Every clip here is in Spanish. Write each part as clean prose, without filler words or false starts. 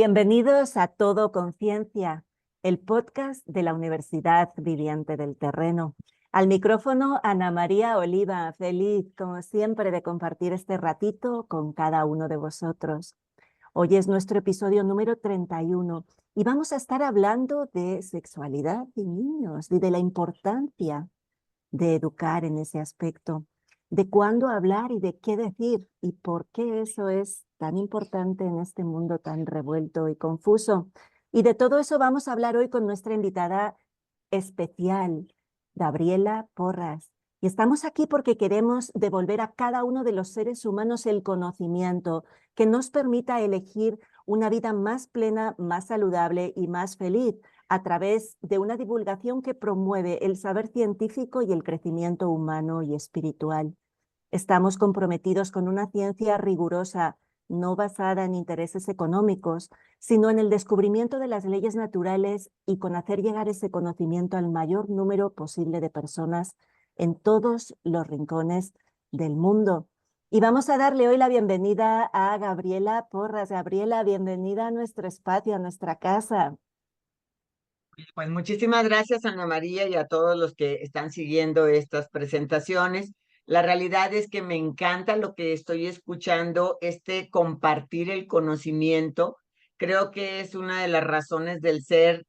Bienvenidos a Todo Conciencia, el podcast de la Universidad Viviente del Terreno. Al micrófono, Ana María Oliva, feliz como siempre de compartir este ratito con cada uno de vosotros. Hoy es nuestro episodio número 31 y vamos a estar hablando de sexualidad y niños y de la importancia de educar en ese aspecto, de cuándo hablar y de qué decir y por qué eso es tan importante en este mundo tan revuelto y confuso. Y de todo eso vamos a hablar hoy con nuestra invitada especial, Gabriela Porras. Y estamos aquí porque queremos devolver a cada uno de los seres humanos el conocimiento que nos permita elegir una vida más plena, más saludable y más feliz, a través de una divulgación que promueve el saber científico y el crecimiento humano y espiritual. Estamos comprometidos con una ciencia rigurosa, no basada en intereses económicos, sino en el descubrimiento de las leyes naturales y con hacer llegar ese conocimiento al mayor número posible de personas en todos los rincones del mundo. Y vamos a darle hoy la bienvenida a Gabriela Porras. Gabriela, bienvenida a nuestro espacio, a nuestra casa. Pues muchísimas gracias, Ana María, y a todos los que están siguiendo estas presentaciones. La realidad es que me encanta lo que estoy escuchando, este compartir el conocimiento. Creo que es una de las razones del ser,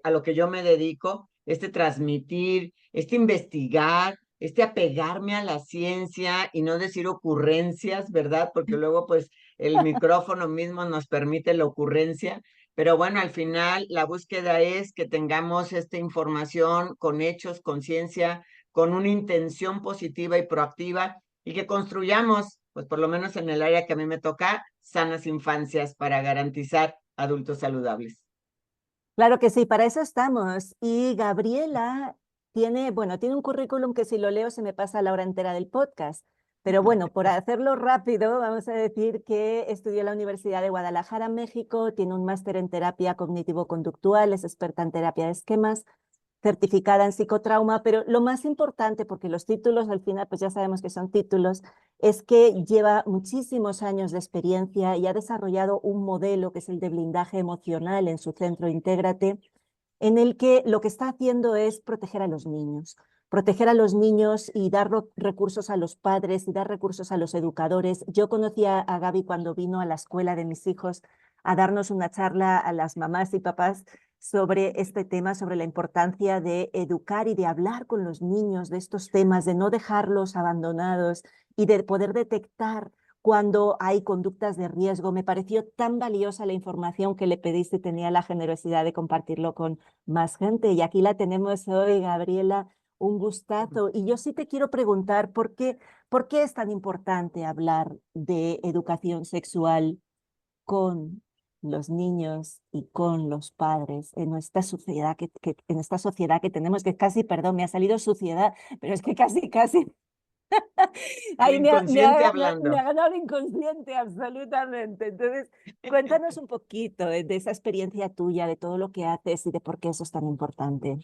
a lo que yo me dedico, este transmitir, este investigar, este apegarme a la ciencia y no decir ocurrencias, ¿verdad? Porque luego, pues, el micrófono mismo nos permite la ocurrencia. Pero bueno, al final la búsqueda es que tengamos esta información con hechos, con ciencia, con una intención positiva y proactiva y que construyamos, pues por lo menos en el área que a mí me toca, sanas infancias para garantizar adultos saludables. Claro que sí, para eso estamos. Y Gabriela tiene, bueno, tiene un currículum que si lo leo se me pasa la hora entera del podcast. Pero bueno, por hacerlo rápido, vamos a decir que estudió en la Universidad de Guadalajara, México, tiene un máster en terapia cognitivo-conductual, es experta en terapia de esquemas, certificada en psicotrauma, pero lo más importante, porque los títulos al final, pues ya sabemos que son títulos, es que lleva muchísimos años de experiencia y ha desarrollado un modelo que es el de blindaje emocional en su centro Intégrate, en el que lo que está haciendo es proteger a los niños y dar recursos a los padres y dar recursos a los educadores. Yo conocí a Gaby cuando vino a la escuela de mis hijos a darnos una charla a las mamás y papás sobre este tema, sobre la importancia de educar y de hablar con los niños de estos temas, de no dejarlos abandonados y de poder detectar cuando hay conductas de riesgo. Me pareció tan valiosa la información que le pediste y tenía la generosidad de compartirlo con más gente. Y aquí la tenemos hoy, Gabriela, un gustazo. Y yo sí te quiero preguntar, por qué es tan importante hablar de educación sexual con los niños y con los padres en nuestra sociedad en esta sociedad que tenemos, que casi, perdón, me ha salido suciedad, pero es que casi, El ay, inconsciente me hablando. ha ganado el inconsciente absolutamente. Entonces, cuéntanos un poquito de esa experiencia tuya, de todo lo que haces y de por qué eso es tan importante.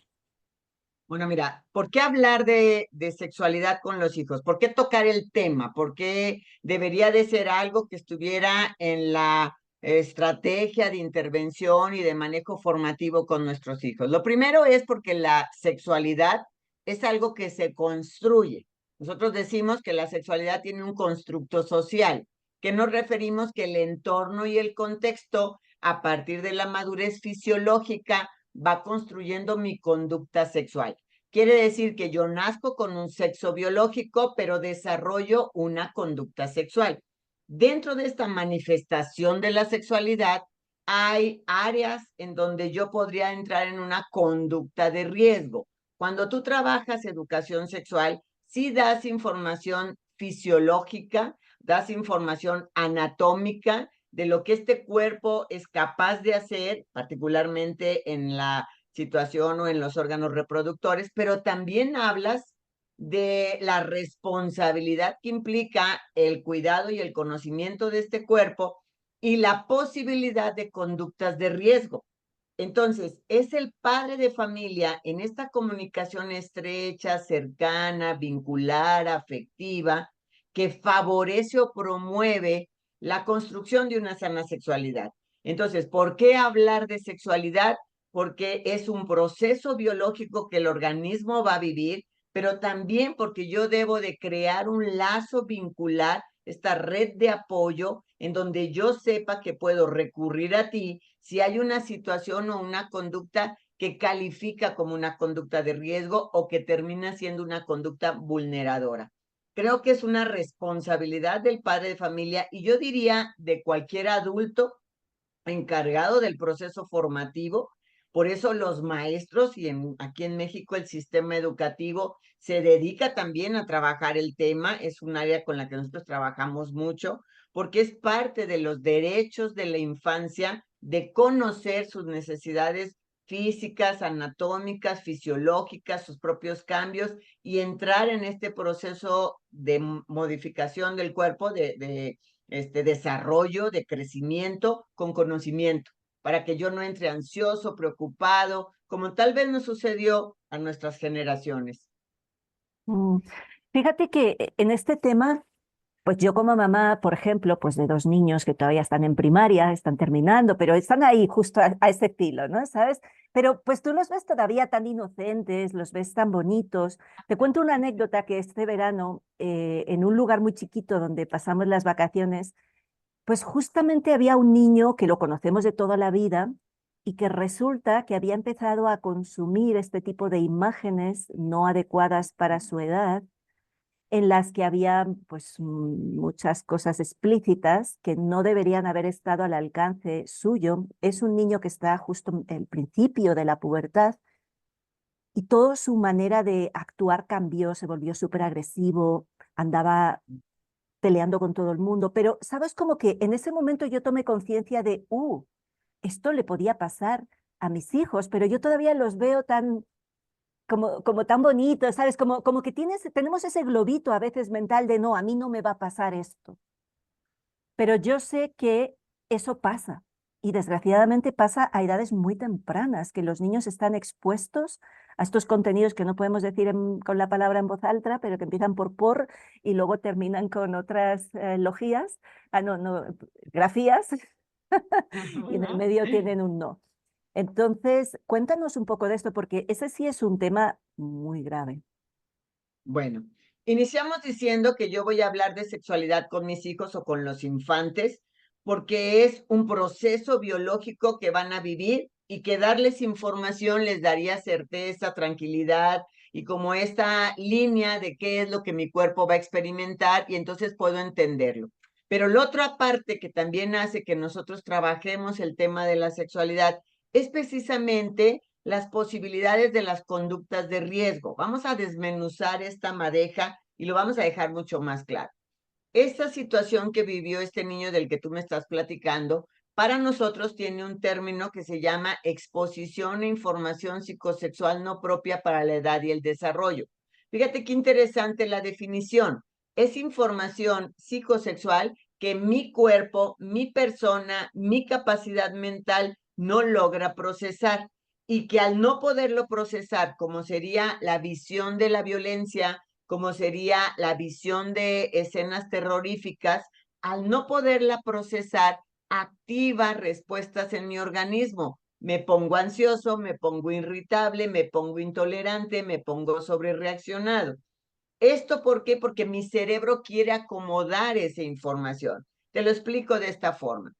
Bueno, mira, ¿por qué hablar de sexualidad con los hijos? ¿Por qué tocar el tema? ¿Por qué debería de ser algo que estuviera en la estrategia de intervención y de manejo formativo con nuestros hijos? Lo primero es porque la sexualidad es algo que se construye. Nosotros decimos que la sexualidad tiene un constructo social, que nos referimos que el entorno y el contexto, a partir de la madurez fisiológica, va construyendo mi conducta sexual. Quiere decir que yo nazco con un sexo biológico, pero desarrollo una conducta sexual. Dentro de esta manifestación de la sexualidad, hay áreas en donde yo podría entrar en una conducta de riesgo. Cuando tú trabajas educación sexual, sí das información fisiológica, das información anatómica de lo que este cuerpo es capaz de hacer, particularmente en la situación o en los órganos reproductores, pero también hablas de la responsabilidad que implica el cuidado y el conocimiento de este cuerpo y la posibilidad de conductas de riesgo. Entonces, es el padre de familia en esta comunicación estrecha, cercana, vincular, afectiva, que favorece o promueve la construcción de una sana sexualidad. Entonces, ¿por qué hablar de sexualidad? Porque es un proceso biológico que el organismo va a vivir, pero también porque yo debo de crear un lazo vincular, esta red de apoyo en donde yo sepa que puedo recurrir a ti si hay una situación o una conducta que califica como una conducta de riesgo o que termina siendo una conducta vulneradora. Creo que es una responsabilidad del padre de familia y yo diría de cualquier adulto encargado del proceso formativo. Por eso los maestros y aquí en México el sistema educativo se dedica también a trabajar el tema. Es un área con la que nosotros trabajamos mucho porque es parte de los derechos de la infancia de conocer sus necesidades físicas, anatómicas, fisiológicas, sus propios cambios y entrar en este proceso de modificación del cuerpo, de desarrollo, de crecimiento con conocimiento, para que yo no entre ansioso, preocupado, como tal vez nos sucedió a nuestras generaciones. Mm. Fíjate que en este tema, pues yo como mamá, por ejemplo, pues de dos niños que todavía están en primaria, están terminando, pero están ahí justo a ese estilo, ¿no? ¿Sabes? Pero pues tú los ves todavía tan inocentes, los ves tan bonitos. Te cuento una anécdota que este verano, en un lugar muy chiquito donde pasamos las vacaciones, pues justamente había un niño que lo conocemos de toda la vida y que resulta que había empezado a consumir este tipo de imágenes no adecuadas para su edad, en las que había pues muchas cosas explícitas que no deberían haber estado al alcance suyo. Es un niño que está justo en el principio de la pubertad y toda su manera de actuar cambió, se volvió súper agresivo, andaba peleando con todo el mundo, pero sabes como que en ese momento yo tomé conciencia de, esto le podía pasar a mis hijos, pero yo todavía los veo tan, como tan bonitos, ¿sabes? Como que tenemos ese globito a veces mental de, no, a mí no me va a pasar esto, pero yo sé que eso pasa. Y desgraciadamente pasa a edades muy tempranas, que los niños están expuestos a estos contenidos que no podemos decir con la palabra en voz alta, pero que empiezan por y luego terminan con otras logías, no, no, grafías, y en el medio tienen un no. Entonces, cuéntanos un poco de esto, porque ese sí es un tema muy grave. Bueno, iniciamos diciendo que yo voy a hablar de sexualidad con mis hijos o con los infantes, porque es un proceso biológico que van a vivir y que darles información les daría certeza, tranquilidad y como esta línea de qué es lo que mi cuerpo va a experimentar y entonces puedo entenderlo. Pero la otra parte que también hace que nosotros trabajemos el tema de la sexualidad es precisamente las posibilidades de las conductas de riesgo. Vamos a desmenuzar esta madeja y lo vamos a dejar mucho más claro. Esta situación que vivió este niño del que tú me estás platicando, para nosotros tiene un término que se llama exposición a información psicosexual no propia para la edad y el desarrollo. Fíjate qué interesante la definición. Es información psicosexual que mi cuerpo, mi persona, mi capacidad mental no logra procesar y que al no poderlo procesar, como sería la visión de la violencia, como sería la visión de escenas terroríficas, al no poderla procesar, activa respuestas en mi organismo. Me pongo ansioso, me pongo irritable, me pongo intolerante, me pongo sobrereaccionado. ¿Esto por qué? Porque mi cerebro quiere acomodar esa información. Te lo explico de esta forma.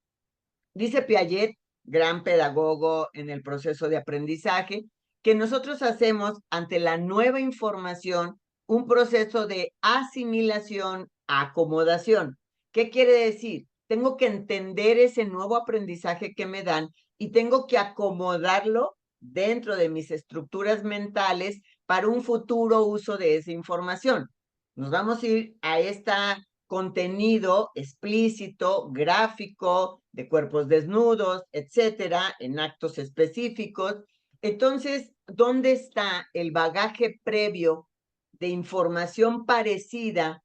Dice Piaget, gran pedagogo en el proceso de aprendizaje, que nosotros hacemos ante la nueva información un proceso de asimilación, acomodación. ¿Qué quiere decir? Tengo que entender ese nuevo aprendizaje que me dan y tengo que acomodarlo dentro de mis estructuras mentales para un futuro uso de esa información. Nos vamos a ir a esta contenido explícito, gráfico, de cuerpos desnudos, etcétera, en actos específicos. Entonces, ¿dónde está el bagaje previo de información parecida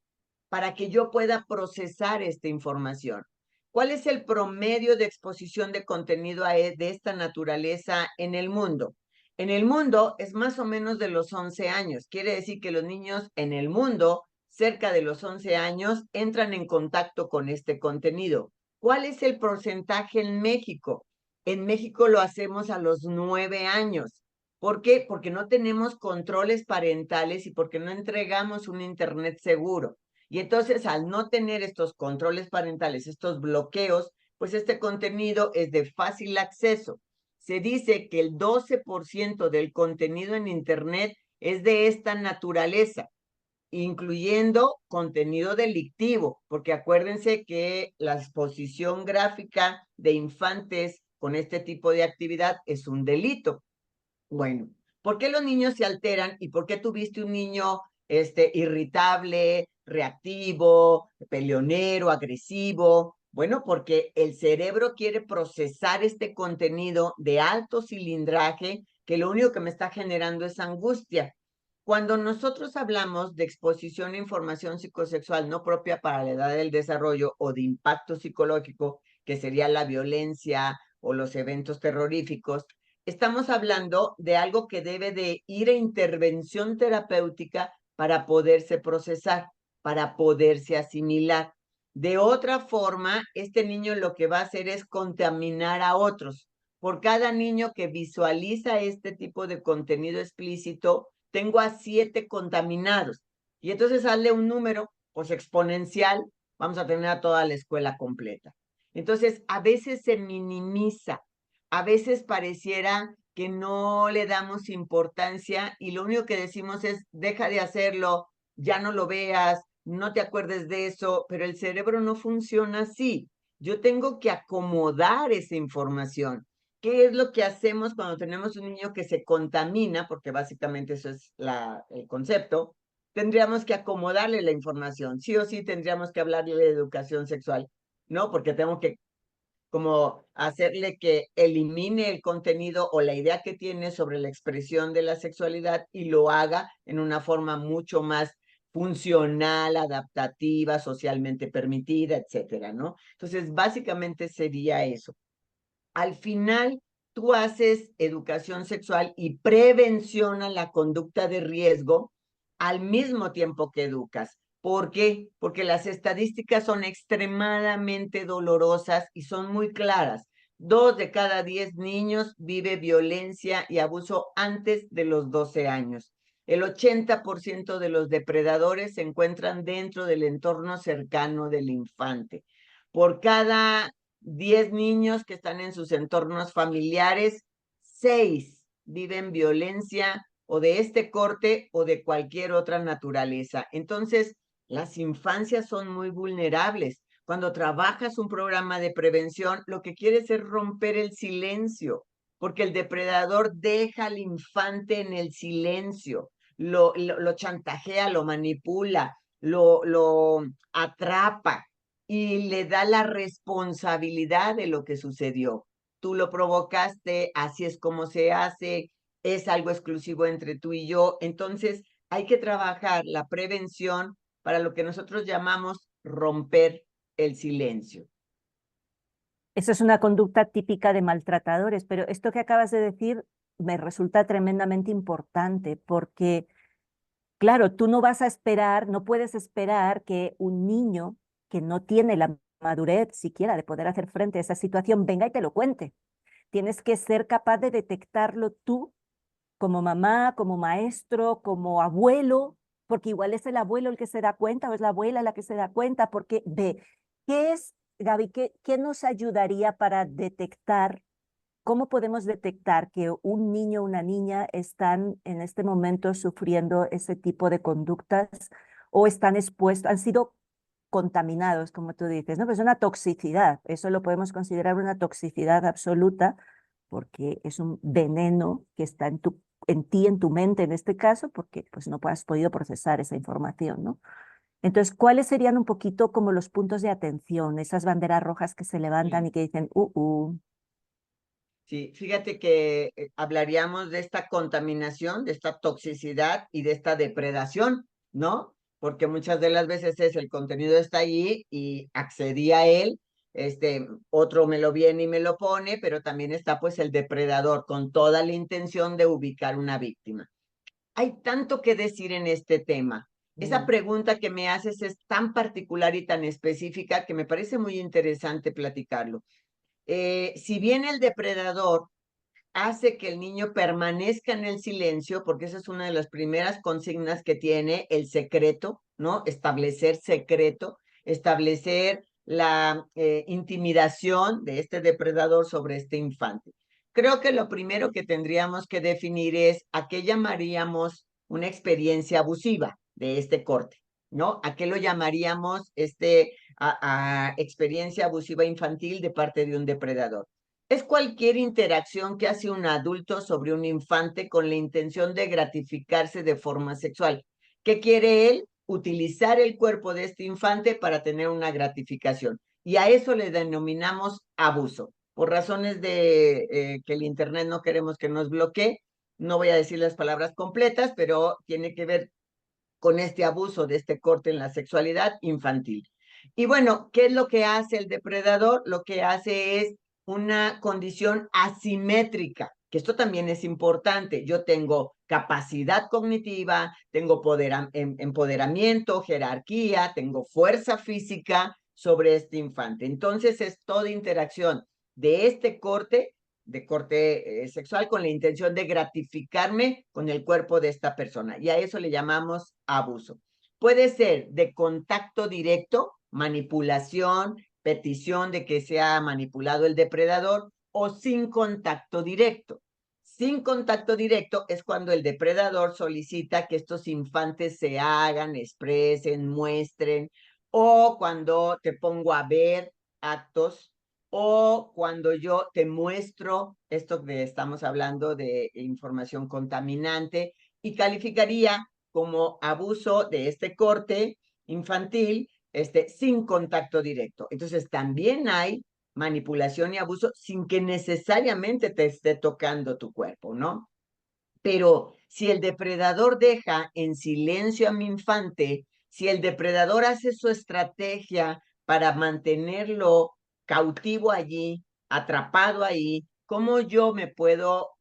para que yo pueda procesar esta información? ¿Cuál es el promedio de exposición de contenido de esta naturaleza en el mundo? En el mundo es más o menos de los 11 años. Quiere decir que los niños en el mundo cerca de los 11 años entran en contacto con este contenido. ¿Cuál es el porcentaje en México? En México lo hacemos a los 9 años. ¿Por qué? Porque no tenemos controles parentales y porque no entregamos un internet seguro. Y entonces, al no tener estos controles parentales, estos bloqueos, pues este contenido es de fácil acceso. Se dice que el 12% del contenido en internet es de esta naturaleza, incluyendo contenido delictivo, porque acuérdense que la exposición gráfica de infantes con este tipo de actividad es un delito. Bueno, ¿por qué los niños se alteran y por qué tuviste un niño irritable, reactivo, peleonero, agresivo? Bueno, porque el cerebro quiere procesar este contenido de alto cilindraje que lo único que me está generando es angustia. Cuando nosotros hablamos de exposición a información psicosexual no propia para la edad del desarrollo o de impacto psicológico, que sería la violencia o los eventos terroríficos, estamos hablando de algo que debe de ir a intervención terapéutica para poderse procesar, para poderse asimilar. De otra forma, este niño lo que va a hacer es contaminar a otros. Por cada niño que visualiza este tipo de contenido explícito, tengo a 7 contaminados. Y entonces sale un número, pues exponencial, vamos a tener a toda la escuela completa. Entonces, a veces se minimiza, a veces pareciera que no le damos importancia y lo único que decimos es, deja de hacerlo, ya no lo veas, no te acuerdes de eso, pero el cerebro no funciona así. Yo tengo que acomodar esa información. ¿Qué es lo que hacemos cuando tenemos un niño que se contamina? Porque básicamente eso es el concepto. Tendríamos que acomodarle la información. Sí o sí tendríamos que hablarle de educación sexual, ¿no? Porque tengo que como hacerle que elimine el contenido o la idea que tiene sobre la expresión de la sexualidad y lo haga en una forma mucho más funcional, adaptativa, socialmente permitida, etcétera, ¿no? Entonces, básicamente sería eso. Al final, tú haces educación sexual y prevención a la conducta de riesgo al mismo tiempo que educas. ¿Por qué? Porque las estadísticas son extremadamente dolorosas y son muy claras. 2 de cada 10 niños vive violencia y abuso antes de los 12 años. El 80% de los depredadores se encuentran dentro del entorno cercano del infante. Por cada 10 niños que están en sus entornos familiares, 6 viven violencia o de este corte o de cualquier otra naturaleza. Entonces, las infancias son muy vulnerables. Cuando trabajas un programa de prevención, lo que quieres es romper el silencio, porque el depredador deja al infante en el silencio, lo chantajea, lo manipula, lo atrapa y le da la responsabilidad de lo que sucedió. Tú lo provocaste, así es como se hace, es algo exclusivo entre tú y yo. Entonces, hay que trabajar la prevención para lo que nosotros llamamos romper el silencio. Eso es una conducta típica de maltratadores, pero esto que acabas de decir me resulta tremendamente importante porque, claro, tú no vas a esperar, no puedes esperar que un niño que no tiene la madurez siquiera de poder hacer frente a esa situación venga y te lo cuente. Tienes que ser capaz de detectarlo tú como mamá, como maestro, como abuelo, porque igual es el abuelo el que se da cuenta o es la abuela la que se da cuenta, porque ve, ¿qué es, Gaby, qué nos ayudaría para detectar, cómo podemos detectar que un niño o una niña están en este momento sufriendo ese tipo de conductas o están expuestos, han sido contaminados, como tú dices, ¿no? Pues es una toxicidad, eso lo podemos considerar una toxicidad absoluta porque es un veneno que está en ti, en tu mente en este caso, porque pues no has podido procesar esa información, ¿no? Entonces, ¿cuáles serían un poquito como los puntos de atención, esas banderas rojas que se levantan Sí. y que dicen, Sí, fíjate que hablaríamos de esta contaminación, de esta toxicidad y de esta depredación, ¿no? Porque muchas de las veces es el contenido está allí y accedí a él, otro me lo viene y me lo pone, pero también está pues el depredador con toda la intención de ubicar una víctima. Hay tanto que decir en este tema. Esa pregunta que me haces es tan particular y tan específica que me parece muy interesante platicarlo. Si bien el depredador hace que el niño permanezca en el silencio, porque esa es una de las primeras consignas que tiene el secreto, ¿no? Establecer secreto, establecer la intimidación de este depredador sobre este infante. Creo que lo primero que tendríamos que definir es a qué llamaríamos una experiencia abusiva de este corte, ¿no? ¿A qué lo llamaríamos a experiencia abusiva infantil de parte de un depredador? Es cualquier interacción que hace un adulto sobre un infante con la intención de gratificarse de forma sexual. ¿Qué quiere él? Utilizar el cuerpo de este infante para tener una gratificación. Y a eso le denominamos abuso. Por razones de que el Internet no queremos que nos bloquee, no voy a decir las palabras completas, pero tiene que ver con este abuso de este corte en la sexualidad infantil. Y bueno, ¿qué es lo que hace el depredador? Lo que hace es una condición asimétrica, que esto también es importante. Yo tengo capacidad cognitiva, tengo empoderamiento, jerarquía, tengo fuerza física sobre este infante. Entonces es toda interacción de este corte, de corte sexual, con la intención de gratificarme con el cuerpo de esta persona. Y a eso le llamamos abuso. Puede ser de contacto directo, manipulación, petición de que sea manipulado el depredador, o sin contacto directo. Sin contacto directo es cuando el depredador solicita que estos infantes se hagan, expresen, muestren, o cuando te pongo a ver actos, o cuando yo te muestro esto que estamos hablando de información contaminante, y calificaría como abuso de este corte infantil, sin contacto directo. Entonces también hay manipulación y abuso sin que necesariamente te esté tocando tu cuerpo, ¿no? Pero si el depredador deja en silencio a mi infante, si el depredador hace su estrategia para mantenerlo cautivo allí, atrapado ahí, ¿cómo yo me puedo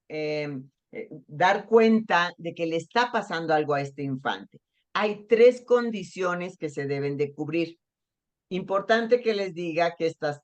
dar cuenta de que le está pasando algo a este infante? Hay tres condiciones que se deben de cubrir. Importante que les diga que estas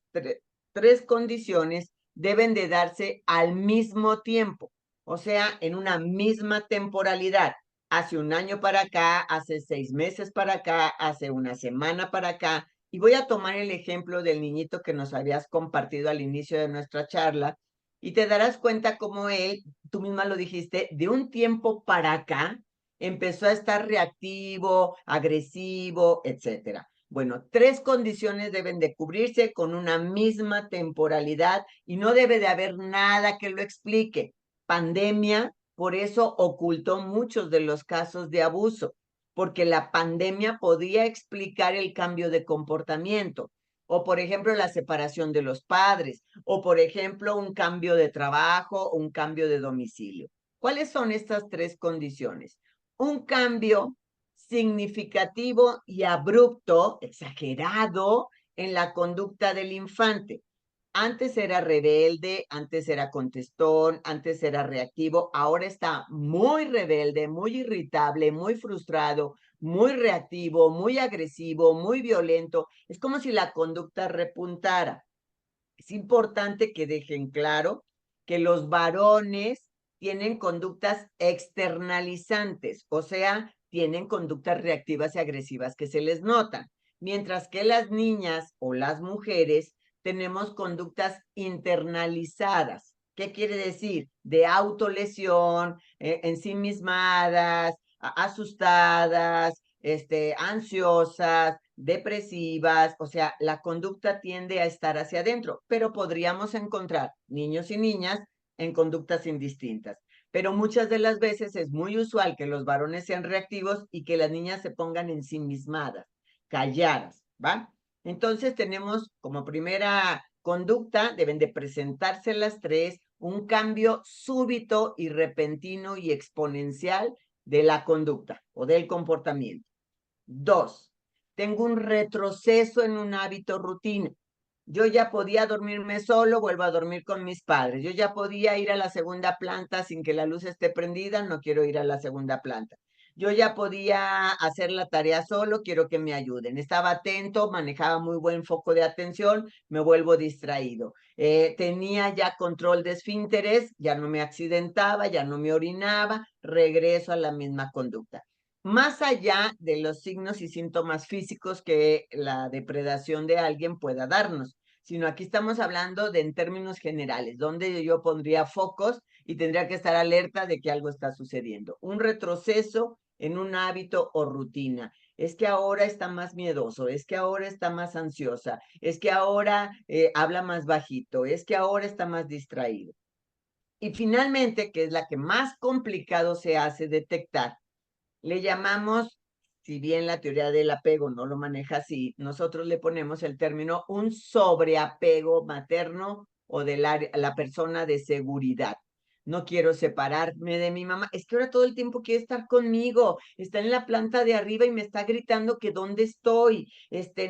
tres condiciones deben de darse al mismo tiempo, o sea, en una misma temporalidad. Hace un año para acá, hace 6 meses para acá, hace una semana para acá. Y voy a tomar el ejemplo del niñito que nos habías compartido al inicio de nuestra charla, y te darás cuenta cómo él, tú misma lo dijiste, de un tiempo para acá empezó a estar reactivo, agresivo, etcétera. Bueno, tres condiciones deben de cubrirse con una misma temporalidad y no debe de haber nada que lo explique. Pandemia, por eso ocultó muchos de los casos de abuso, porque la pandemia podía explicar el cambio de comportamiento, o por ejemplo la separación de los padres, o por ejemplo un cambio de trabajo, o un cambio de domicilio. ¿Cuáles son estas tres condiciones? Un cambio significativo y abrupto, exagerado en la conducta del infante. Antes era rebelde, antes era contestón, antes era reactivo, ahora está muy rebelde, muy irritable, muy frustrado, muy reactivo, muy agresivo, muy violento. Es como si la conducta repuntara. Es importante que dejen claro que los varones tienen conductas externalizantes, o sea, tienen conductas reactivas y agresivas que se les notan, mientras que las niñas o las mujeres tenemos conductas internalizadas. ¿Qué quiere decir? De autolesión, ensimismadas, asustadas, ansiosas, depresivas, o sea, la conducta tiende a estar hacia adentro, pero podríamos encontrar niños y niñas en conductas indistintas. Pero muchas de las veces es muy usual que los varones sean reactivos y que las niñas se pongan ensimismadas, calladas, ¿va? Entonces tenemos como primera conducta, deben de presentarse las tres, un cambio súbito y repentino y exponencial de la conducta o del comportamiento. Dos, tengo un retroceso en un hábito rutina. Yo ya podía dormirme solo, vuelvo a dormir con mis padres. Yo ya podía ir a la segunda planta sin que la luz esté prendida, no quiero ir a la segunda planta. yo ya podía hacer la tarea solo, quiero que me ayuden. Estaba atento, manejaba muy buen foco de atención, me vuelvo distraído. Tenía ya control de esfínteres, ya no me accidentaba, ya no me orinaba, regreso a la misma conducta. Más allá de los signos y síntomas físicos que la depredación de alguien pueda darnos, sino aquí estamos hablando de en términos generales, donde yo pondría focos y tendría que estar alerta de que algo está sucediendo. Un retroceso en un hábito o rutina. Es que ahora está más miedoso, es que ahora está más ansiosa, es que ahora habla más bajito, es que ahora está más distraído. Y finalmente, que es la que más complicado se hace detectar, le llamamos, si bien la teoría del apego no lo maneja así, nosotros le ponemos el término un sobreapego materno o de la persona de seguridad. No quiero separarme de mi mamá. Es que ahora todo el tiempo quiere estar conmigo. Está en la planta de arriba y me está gritando que dónde estoy.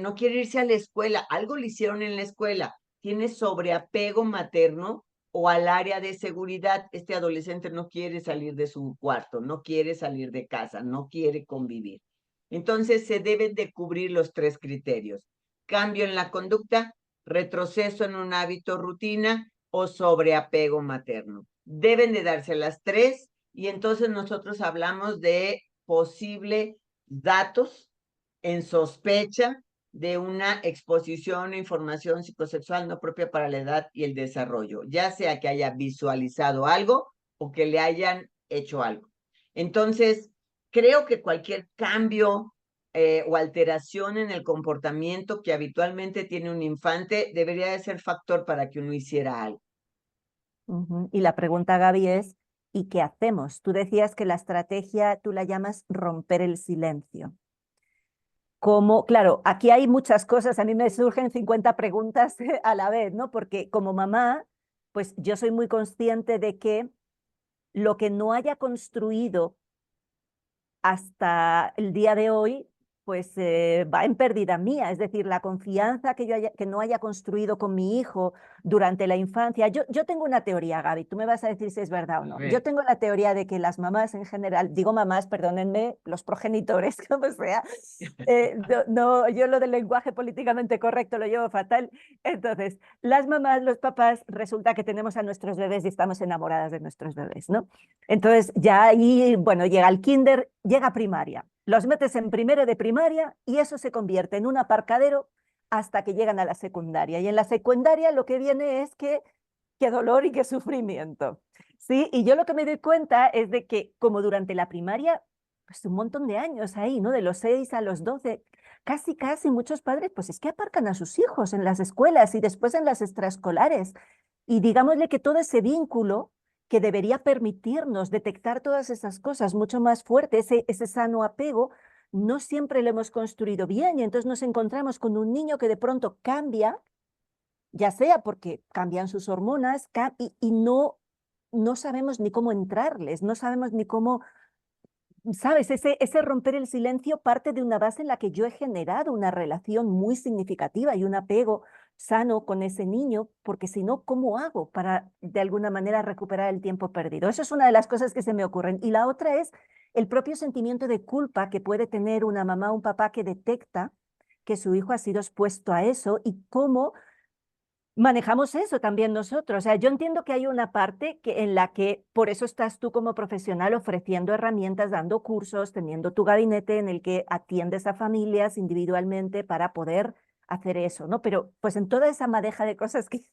No quiere irse a la escuela. Algo le hicieron en la escuela. Tiene sobreapego materno o al área de seguridad. Este adolescente no quiere salir de su cuarto, no quiere salir de casa, no quiere convivir. Entonces se deben de cubrir los tres criterios: cambio en la conducta, retroceso en un hábito rutina o sobreapego materno. Deben de darse las tres y entonces nosotros hablamos de posible datos en sospecha de una exposición a información psicosexual no propia para la edad y el desarrollo, ya sea que haya visualizado algo o que le hayan hecho algo. Entonces, creo que cualquier cambio o alteración en el comportamiento que habitualmente tiene un infante debería de ser factor para que uno hiciera algo. Y la pregunta, Gaby, es, ¿y qué hacemos? Tú decías que la estrategia tú la llamas romper el silencio. Como, claro, aquí hay muchas cosas, a mí me surgen 50 preguntas a la vez, ¿no? Porque como mamá, pues yo soy muy consciente de que lo que no haya construido hasta el día de hoy, pues va en pérdida mía. Es decir, la confianza que no haya construido con mi hijo durante la infancia. Yo tengo una teoría, Gaby, tú me vas a decir si es verdad o A no. Yo ver. tengo la teoría de que las mamás en general, digo mamás, perdónenme, los progenitores, como sea, yo lo del lenguaje políticamente correcto lo llevo fatal. Entonces, las mamás, los papás, resulta que tenemos a nuestros bebés y estamos enamoradas de nuestros bebés, ¿no? Entonces ya ahí, bueno, llega el kinder, llega primaria. Los metes en primero de primaria y eso se convierte en un aparcadero hasta que llegan a la secundaria. Y en la secundaria lo que viene es que qué dolor y qué sufrimiento. ¿Sí? Y yo lo que me doy cuenta es de que como durante la primaria, pues un montón de años ahí, ¿no? De los 6 a los 12, casi muchos padres, pues es que aparcan a sus hijos en las escuelas y después en las extraescolares. Y digámosle que todo ese vínculo que debería permitirnos detectar todas esas cosas mucho más fuerte, ese sano apego, no siempre lo hemos construido bien y entonces nos encontramos con un niño que de pronto cambia, ya sea porque cambian sus hormonas y no sabemos ni cómo entrarles, no sabemos ni cómo, sabes, ese romper el silencio parte de una base en la que yo he generado una relación muy significativa y un apego sano con ese niño, porque si no, ¿cómo hago para de alguna manera recuperar el tiempo perdido? Eso es una de las cosas que se me ocurren. Y la otra es el propio sentimiento de culpa que puede tener una mamá o un papá que detecta que su hijo ha sido expuesto a eso y cómo manejamos eso también nosotros. O sea, yo entiendo que hay una parte en la que por eso estás tú como profesional ofreciendo herramientas, dando cursos, teniendo tu gabinete en el que atiendes a familias individualmente para poder hacer eso, ¿no? Pero pues en toda esa madeja de cosas que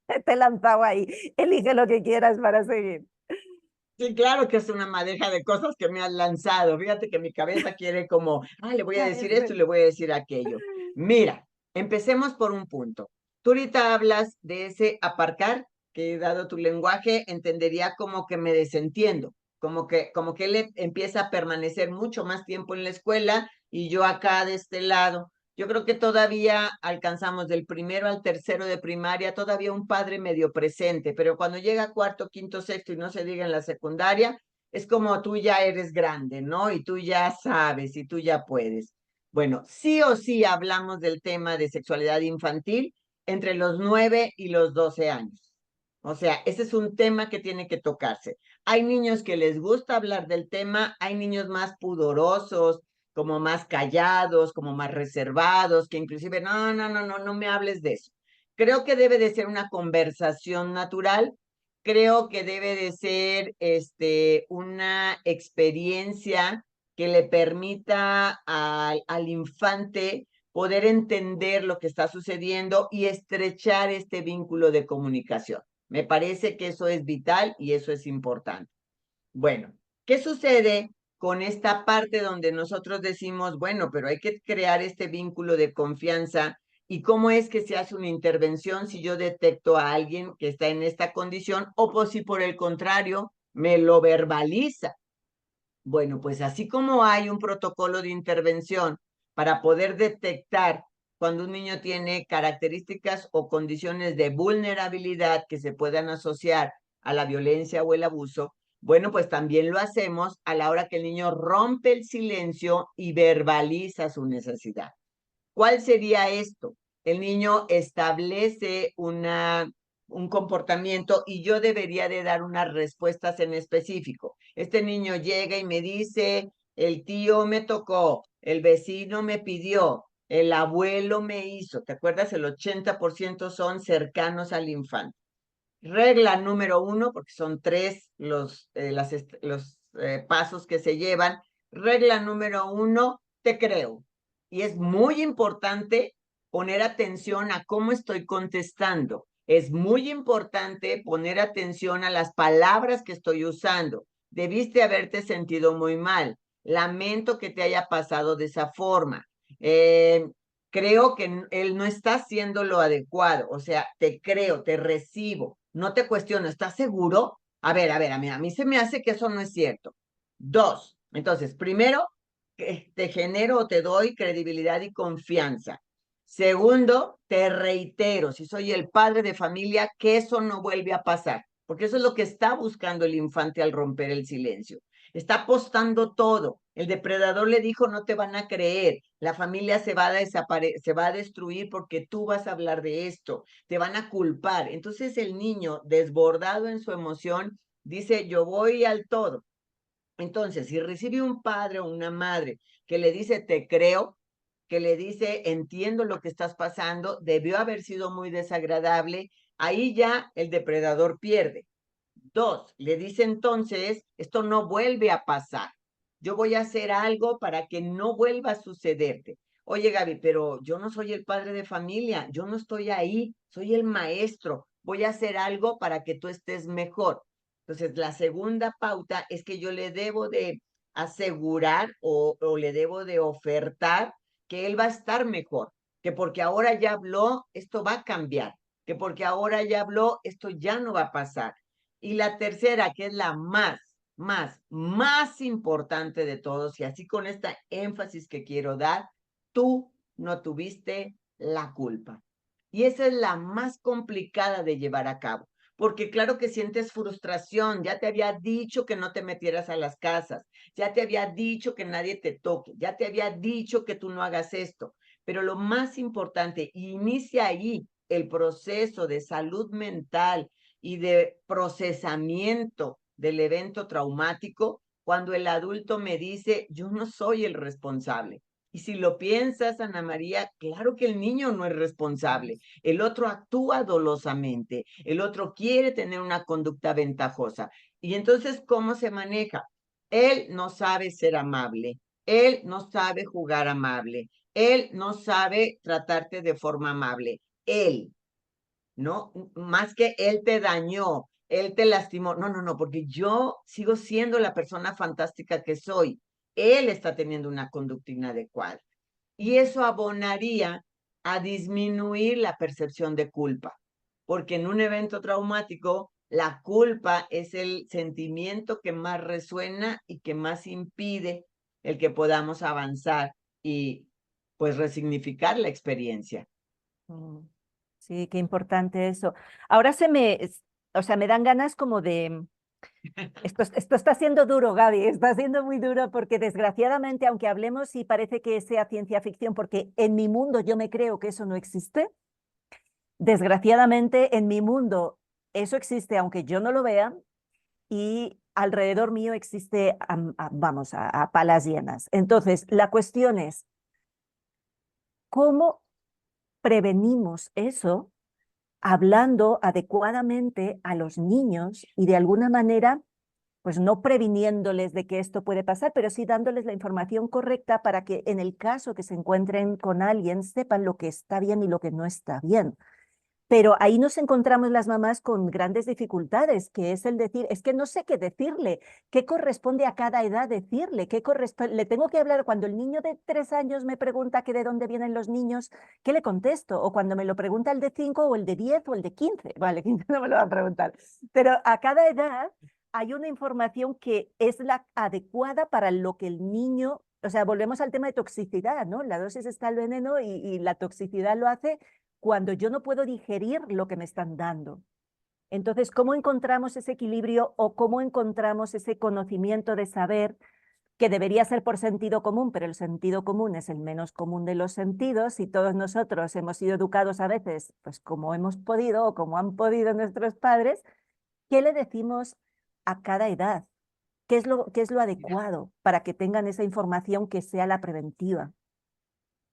te he lanzado ahí, elige lo que quieras para seguir. Sí, claro que es una madeja de cosas que me has lanzado. Fíjate que mi cabeza quiere como, le voy a Ya decir ves, esto y le voy a decir aquello. Mira, empecemos por un punto. Tú ahorita hablas de ese aparcar, que dado tu lenguaje, entendería como que me desentiendo, como que él empieza a permanecer mucho más tiempo en la escuela y yo acá de este lado. Yo creo que todavía alcanzamos del primero al tercero de primaria, todavía un padre medio presente, pero cuando llega cuarto, quinto, sexto y no se diga en la secundaria, es como tú ya eres grande, ¿no? Y tú ya sabes y tú ya puedes. Bueno, sí o sí hablamos del tema de sexualidad infantil entre los 9 y los 12 años. O sea, ese es un tema que tiene que tocarse. Hay niños que les gusta hablar del tema, hay niños más pudorosos, como más callados, como más reservados, que inclusive, no, no, no, no, no me hables de eso. Creo que debe de ser una conversación natural, creo que debe de ser una experiencia que le permita al infante poder entender lo que está sucediendo y estrechar este vínculo de comunicación. Me parece que eso es vital y eso es importante. Bueno, ¿qué sucede con esta parte donde nosotros decimos, bueno, pero hay que crear este vínculo de confianza? ¿Y cómo es que se hace una intervención si yo detecto a alguien que está en esta condición o pues, si por el contrario me lo verbaliza? Bueno, pues así como hay un protocolo de intervención para poder detectar cuando un niño tiene características o condiciones de vulnerabilidad que se puedan asociar a la violencia o el abuso, bueno, pues también lo hacemos a la hora que el niño rompe el silencio y verbaliza su necesidad. ¿Cuál sería esto? El niño establece un comportamiento y yo debería de dar unas respuestas en específico. Este niño llega y me dice, el tío me tocó, el vecino me pidió, el abuelo me hizo. ¿Te acuerdas? El 80% son cercanos al infante. Regla número uno, porque son tres los pasos que se llevan. Regla número uno, te creo. Y es muy importante poner atención a cómo estoy contestando. Es muy importante poner atención a las palabras que estoy usando. Debiste haberte sentido muy mal. Lamento que te haya pasado de esa forma. Eh, Creo que él no está haciendo lo adecuado. O sea, te creo, te recibo, no te cuestiono. ¿Estás seguro? A mí se me hace que eso no es cierto. Dos, entonces, primero, que te genero o te doy credibilidad y confianza. Segundo, te reitero, si soy el padre de familia, que eso no vuelve a pasar, porque eso es lo que está buscando el infante al romper el silencio. Está apostando todo. El depredador le dijo, no te van a creer, la familia se va a destruir porque tú vas a hablar de esto, te van a culpar. Entonces el niño, desbordado en su emoción, dice, yo voy al todo. Entonces, si recibe un padre o una madre que le dice, te creo, que le dice, entiendo lo que estás pasando, debió haber sido muy desagradable, ahí ya el depredador pierde. Dos, le dice entonces, esto no vuelve a pasar. Yo voy a hacer algo para que no vuelva a sucederte. Oye, Gaby, pero yo no soy el padre de familia, yo no estoy ahí, soy el maestro. Voy a hacer algo para que tú estés mejor. Entonces, la segunda pauta es que yo le debo de asegurar o le debo de ofertar que él va a estar mejor, que porque ahora ya habló, esto va a cambiar, que porque ahora ya habló, esto ya no va a pasar. Y la tercera, que es la más importante de todos, y así con esta énfasis que quiero dar, tú no tuviste la culpa. Y esa es la más complicada de llevar a cabo, porque claro que sientes frustración, ya te había dicho que no te metieras a las casas, ya te había dicho que nadie te toque, ya te había dicho que tú no hagas esto, pero lo más importante, inicia ahí el proceso de salud mental y de procesamiento del evento traumático cuando el adulto me dice, yo no soy el responsable. Y si lo piensas, Ana María, claro que el niño no es responsable. El otro actúa dolosamente, el otro quiere tener una conducta ventajosa. Y entonces, ¿cómo se maneja? Él no sabe ser amable, él no sabe jugar amable, él no sabe tratarte de forma amable. Él, ¿no? Más que él te dañó, él te lastimó. No, no, no, porque yo sigo siendo la persona fantástica que soy. Él está teniendo una conducta inadecuada. Y eso abonaría a disminuir la percepción de culpa, porque en un evento traumático, la culpa es el sentimiento que más resuena y que más impide el que podamos avanzar y pues resignificar la experiencia. Mm, sí, qué importante eso. Ahora o sea, me dan ganas como de, esto está siendo duro, Gaby, está siendo muy duro porque desgraciadamente, aunque hablemos y parece que sea ciencia ficción, porque en mi mundo yo me creo que eso no existe, desgraciadamente en mi mundo eso existe aunque yo no lo vea y alrededor mío existe, vamos, a palas llenas. Entonces, la cuestión es, ¿cómo prevenimos eso hablando adecuadamente a los niños y de alguna manera, pues no previniéndoles de que esto puede pasar, pero sí dándoles la información correcta para que en el caso que se encuentren con alguien sepan lo que está bien y lo que no está bien? Pero ahí nos encontramos las mamás con grandes dificultades, que es el decir, es que no sé qué decirle, qué corresponde a cada edad decirle, qué corresponde, le tengo que hablar cuando el niño de 3 años me pregunta que de dónde vienen los niños, ¿qué le contesto? O cuando me lo pregunta el de 5 o el de 10 o el de 15, vale, 15 no me lo va a preguntar, pero a cada edad hay una información que es la adecuada para lo que el niño, o sea, volvemos al tema de toxicidad, ¿no? La dosis está el veneno y la toxicidad lo hace cuando yo no puedo digerir lo que me están dando. Entonces, ¿cómo encontramos ese equilibrio o cómo encontramos ese conocimiento de saber que debería ser por sentido común, pero el sentido común es el menos común de los sentidos y todos nosotros hemos sido educados a veces, pues como hemos podido o como han podido nuestros padres? ¿Qué le decimos a cada edad? Qué es lo Mira, adecuado para que tengan esa información que sea la preventiva?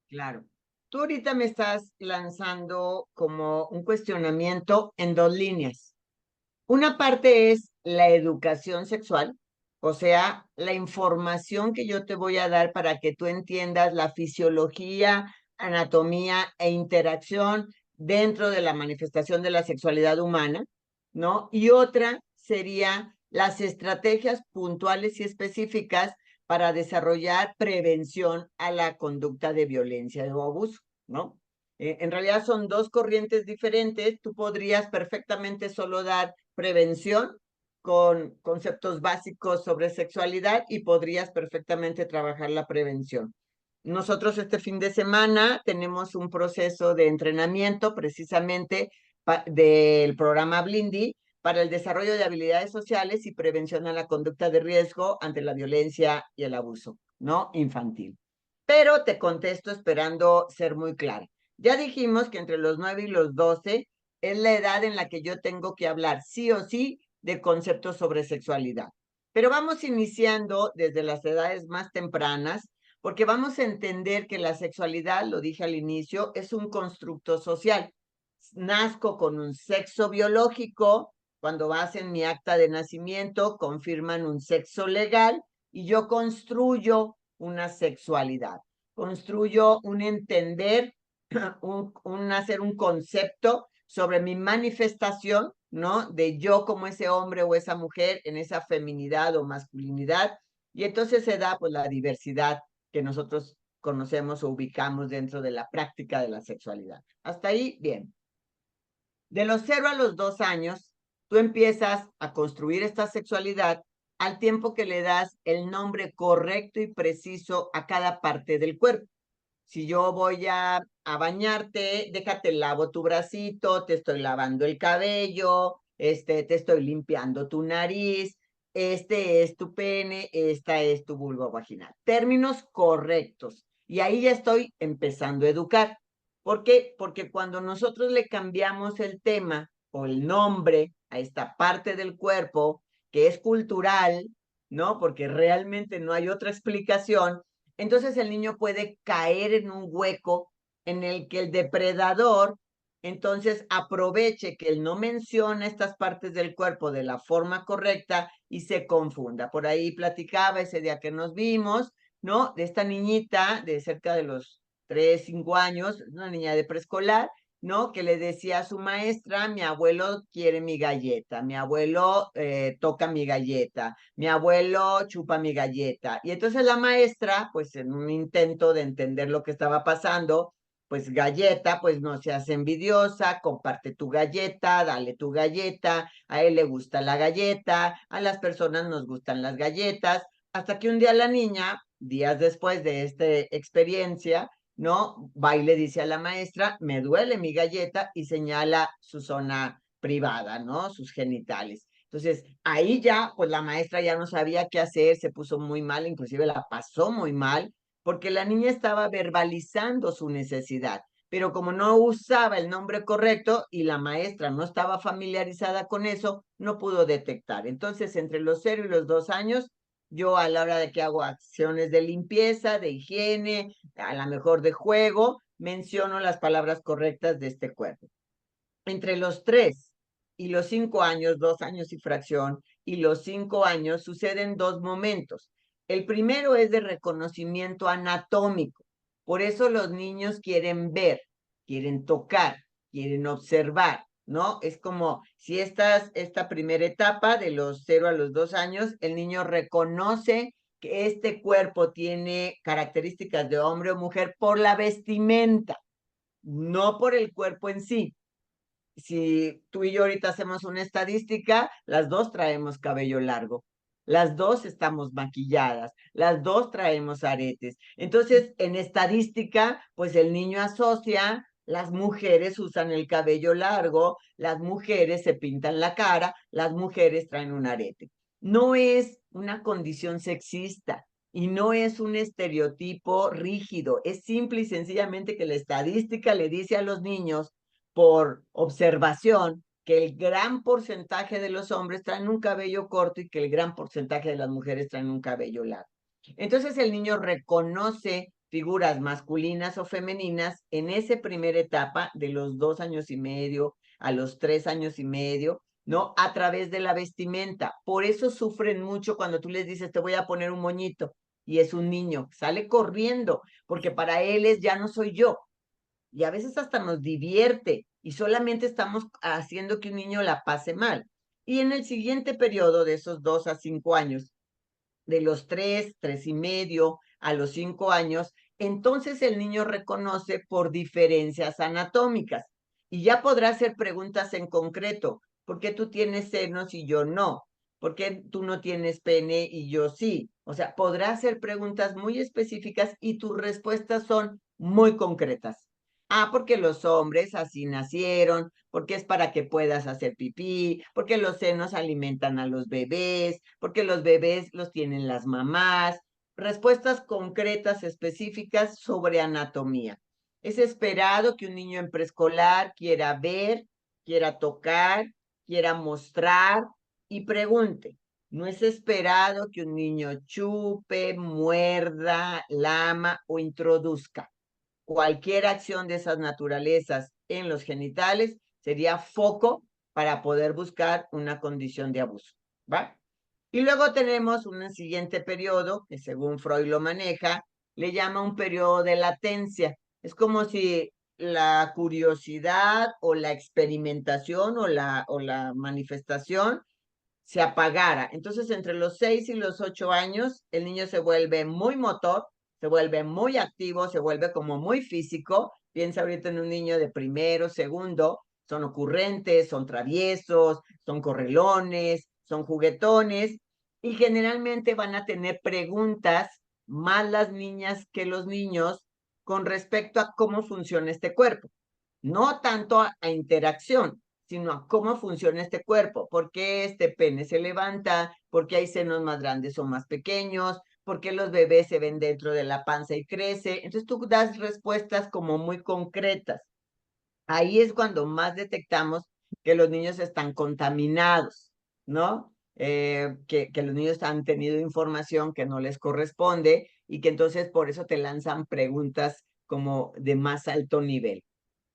claro. Tú ahorita me estás lanzando como un cuestionamiento en dos líneas. Una parte es la educación sexual, o sea, la información que yo te voy a dar para que tú entiendas la fisiología, anatomía e interacción dentro de la manifestación de la sexualidad humana, ¿no? Y otra sería las estrategias puntuales y específicas para desarrollar prevención a la conducta de violencia o abuso, ¿no? En realidad son dos corrientes diferentes. Tú podrías perfectamente solo dar prevención con conceptos básicos sobre sexualidad y podrías perfectamente trabajar la prevención. Nosotros este fin de semana tenemos un proceso de entrenamiento precisamente del programa Blindy para el desarrollo de habilidades sociales y prevención a la conducta de riesgo ante la violencia y el abuso, ¿no? Infantil. Pero te contesto esperando ser muy clara. Ya dijimos que entre los 9 y los 12 es la edad en la que yo tengo que hablar sí o sí de conceptos sobre sexualidad. Pero vamos iniciando desde las edades más tempranas, porque vamos a entender que la sexualidad, lo dije al inicio, es un constructo social. Nazco con un sexo biológico, cuando hacen mi acta de nacimiento, confirman un sexo legal y yo construyo una sexualidad, construyo un entender, hacer un concepto sobre mi manifestación, ¿no? De yo como ese hombre o esa mujer en esa feminidad o masculinidad. Y entonces se da pues la diversidad que nosotros conocemos o ubicamos dentro de la práctica de la sexualidad. Hasta ahí, bien. De los 0 a los 2 años, tú empiezas a construir esta sexualidad al tiempo que le das el nombre correcto y preciso a cada parte del cuerpo. Si yo voy a bañarte, déjate lavo tu bracito, te estoy lavando el cabello, te estoy limpiando tu nariz, este es tu pene, esta es tu vulva vaginal. Términos correctos. Y ahí ya estoy empezando a educar. ¿Por qué? Porque cuando nosotros le cambiamos el tema o el nombre a esta parte del cuerpo que es cultural, ¿no? Porque realmente no hay otra explicación, entonces el niño puede caer en un hueco en el que el depredador entonces aproveche que él no menciona estas partes del cuerpo de la forma correcta y se confunda. Por ahí platicaba ese día que nos vimos, ¿no? De esta niñita de cerca de los 3, 5 años, una niña de preescolar, ¿no? Que le decía a su maestra, mi abuelo quiere mi galleta, mi abuelo toca mi galleta, mi abuelo chupa mi galleta. Y entonces la maestra, pues en un intento de entender lo que estaba pasando, pues galleta, pues no seas envidiosa, comparte tu galleta, dale tu galleta, a él le gusta la galleta, a las personas nos gustan las galletas, hasta que un día la niña, días después de esta experiencia, ¿no? Va y le dice a la maestra, me duele mi galleta y señala su zona privada, ¿no? Sus genitales. Entonces, ahí ya, pues la maestra ya no sabía qué hacer, se puso muy mal, inclusive la pasó muy mal, porque la niña estaba verbalizando su necesidad, pero como no usaba el nombre correcto y la maestra no estaba familiarizada con eso, no pudo detectar. Entonces, entre los 0 y los 2 años, yo a la hora de que hago acciones de limpieza, de higiene, a lo mejor de juego, menciono las palabras correctas de este cuerpo. Entre los 3 y los 5 años, 2 años y fracción, y los 5 años suceden dos momentos. El primero es de reconocimiento anatómico. Por eso los niños quieren ver, quieren tocar, quieren observar, ¿no? Es como si esta primera etapa de los 0 a los 2 años, el niño reconoce que este cuerpo tiene características de hombre o mujer por la vestimenta, no por el cuerpo en sí. Si tú y yo ahorita hacemos una estadística, las dos traemos cabello largo, las dos estamos maquilladas, las dos traemos aretes. Entonces, en estadística, pues el niño asocia, las mujeres usan el cabello largo, las mujeres se pintan la cara, las mujeres traen un arete. No es una condición sexista y no es un estereotipo rígido, es simple y sencillamente que la estadística le dice a los niños por observación que el gran porcentaje de los hombres traen un cabello corto y que el gran porcentaje de las mujeres traen un cabello largo. Entonces el niño reconoce figuras masculinas o femeninas en esa primera etapa de los 2 años y medio a los 3 años y medio, ¿no? A través de la vestimenta. Por eso sufren mucho cuando tú les dices, te voy a poner un moñito, y es un niño, sale corriendo, porque para él es, ya no soy yo, y a veces hasta nos divierte y solamente estamos haciendo que un niño la pase mal. Y en el siguiente periodo de esos 2 a 5 años, de los 3, 3 y medio a los 5 años, entonces el niño reconoce por diferencias anatómicas y ya podrá hacer preguntas en concreto. ¿Por qué tú tienes senos y yo no? ¿Por qué tú no tienes pene y yo sí? O sea, podrá hacer preguntas muy específicas y tus respuestas son muy concretas. Ah, porque los hombres así nacieron, porque es para que puedas hacer pipí, porque los senos alimentan a los bebés, porque los bebés los tienen las mamás. Respuestas concretas, específicas sobre anatomía. Es esperado que un niño en preescolar quiera ver, quiera tocar, quiera mostrar y pregunte. No es esperado que un niño chupe, muerda, lama o introduzca. Cualquier acción de esas naturalezas en los genitales sería foco para poder buscar una condición de abuso, ¿va? Y luego tenemos un siguiente periodo, que según Freud lo maneja, le llama un periodo de latencia. Es como si la curiosidad o la experimentación o la manifestación se apagara. Entonces, entre los 6 y los 8 años, el niño se vuelve muy motor, se vuelve muy activo, se vuelve como muy físico. Piensa ahorita en un niño de primero, segundo, son ocurrentes, son traviesos, son correlones, son juguetones y generalmente van a tener preguntas más las niñas que los niños con respecto a cómo funciona este cuerpo. No tanto a interacción, sino a cómo funciona este cuerpo, por qué este pene se levanta, por qué hay senos más grandes o más pequeños, por qué los bebés se ven dentro de la panza y crece. Entonces tú das respuestas como muy concretas. Ahí es cuando más detectamos que los niños están contaminados, ¿no? Que los niños han tenido información que no les corresponde y que entonces por eso te lanzan preguntas como de más alto nivel.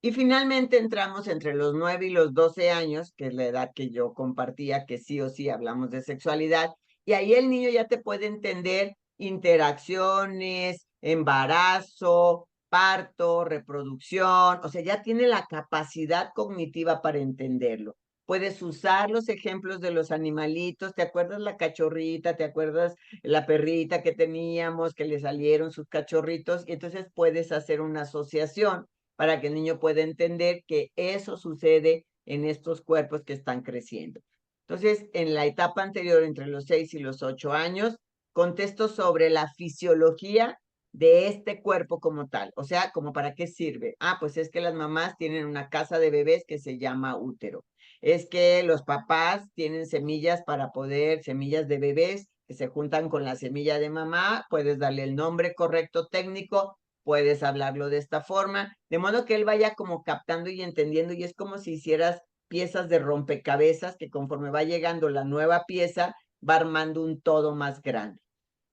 Y finalmente entramos entre los 9 y los 12 años, que es la edad que yo compartía, que sí o sí hablamos de sexualidad, y ahí el niño ya te puede entender interacciones, embarazo, parto, reproducción, o sea, ya tiene la capacidad cognitiva para entenderlo. Puedes usar los ejemplos de los animalitos, ¿te acuerdas la cachorrita? ¿Te acuerdas la perrita que teníamos, que le salieron sus cachorritos? Y entonces puedes hacer una asociación para que el niño pueda entender que eso sucede en estos cuerpos que están creciendo. Entonces, en la etapa anterior, entre los 6 y los 8 años, contesto sobre la fisiología de este cuerpo como tal. O sea, como para qué sirve. Ah, pues es que las mamás tienen una casa de bebés que se llama útero. Es que los papás tienen semillas para poder, semillas de bebés que se juntan con la semilla de mamá, puedes darle el nombre correcto técnico, puedes hablarlo de esta forma, de modo que él vaya como captando y entendiendo, y es como si hicieras piezas de rompecabezas que conforme va llegando la nueva pieza, va armando un todo más grande.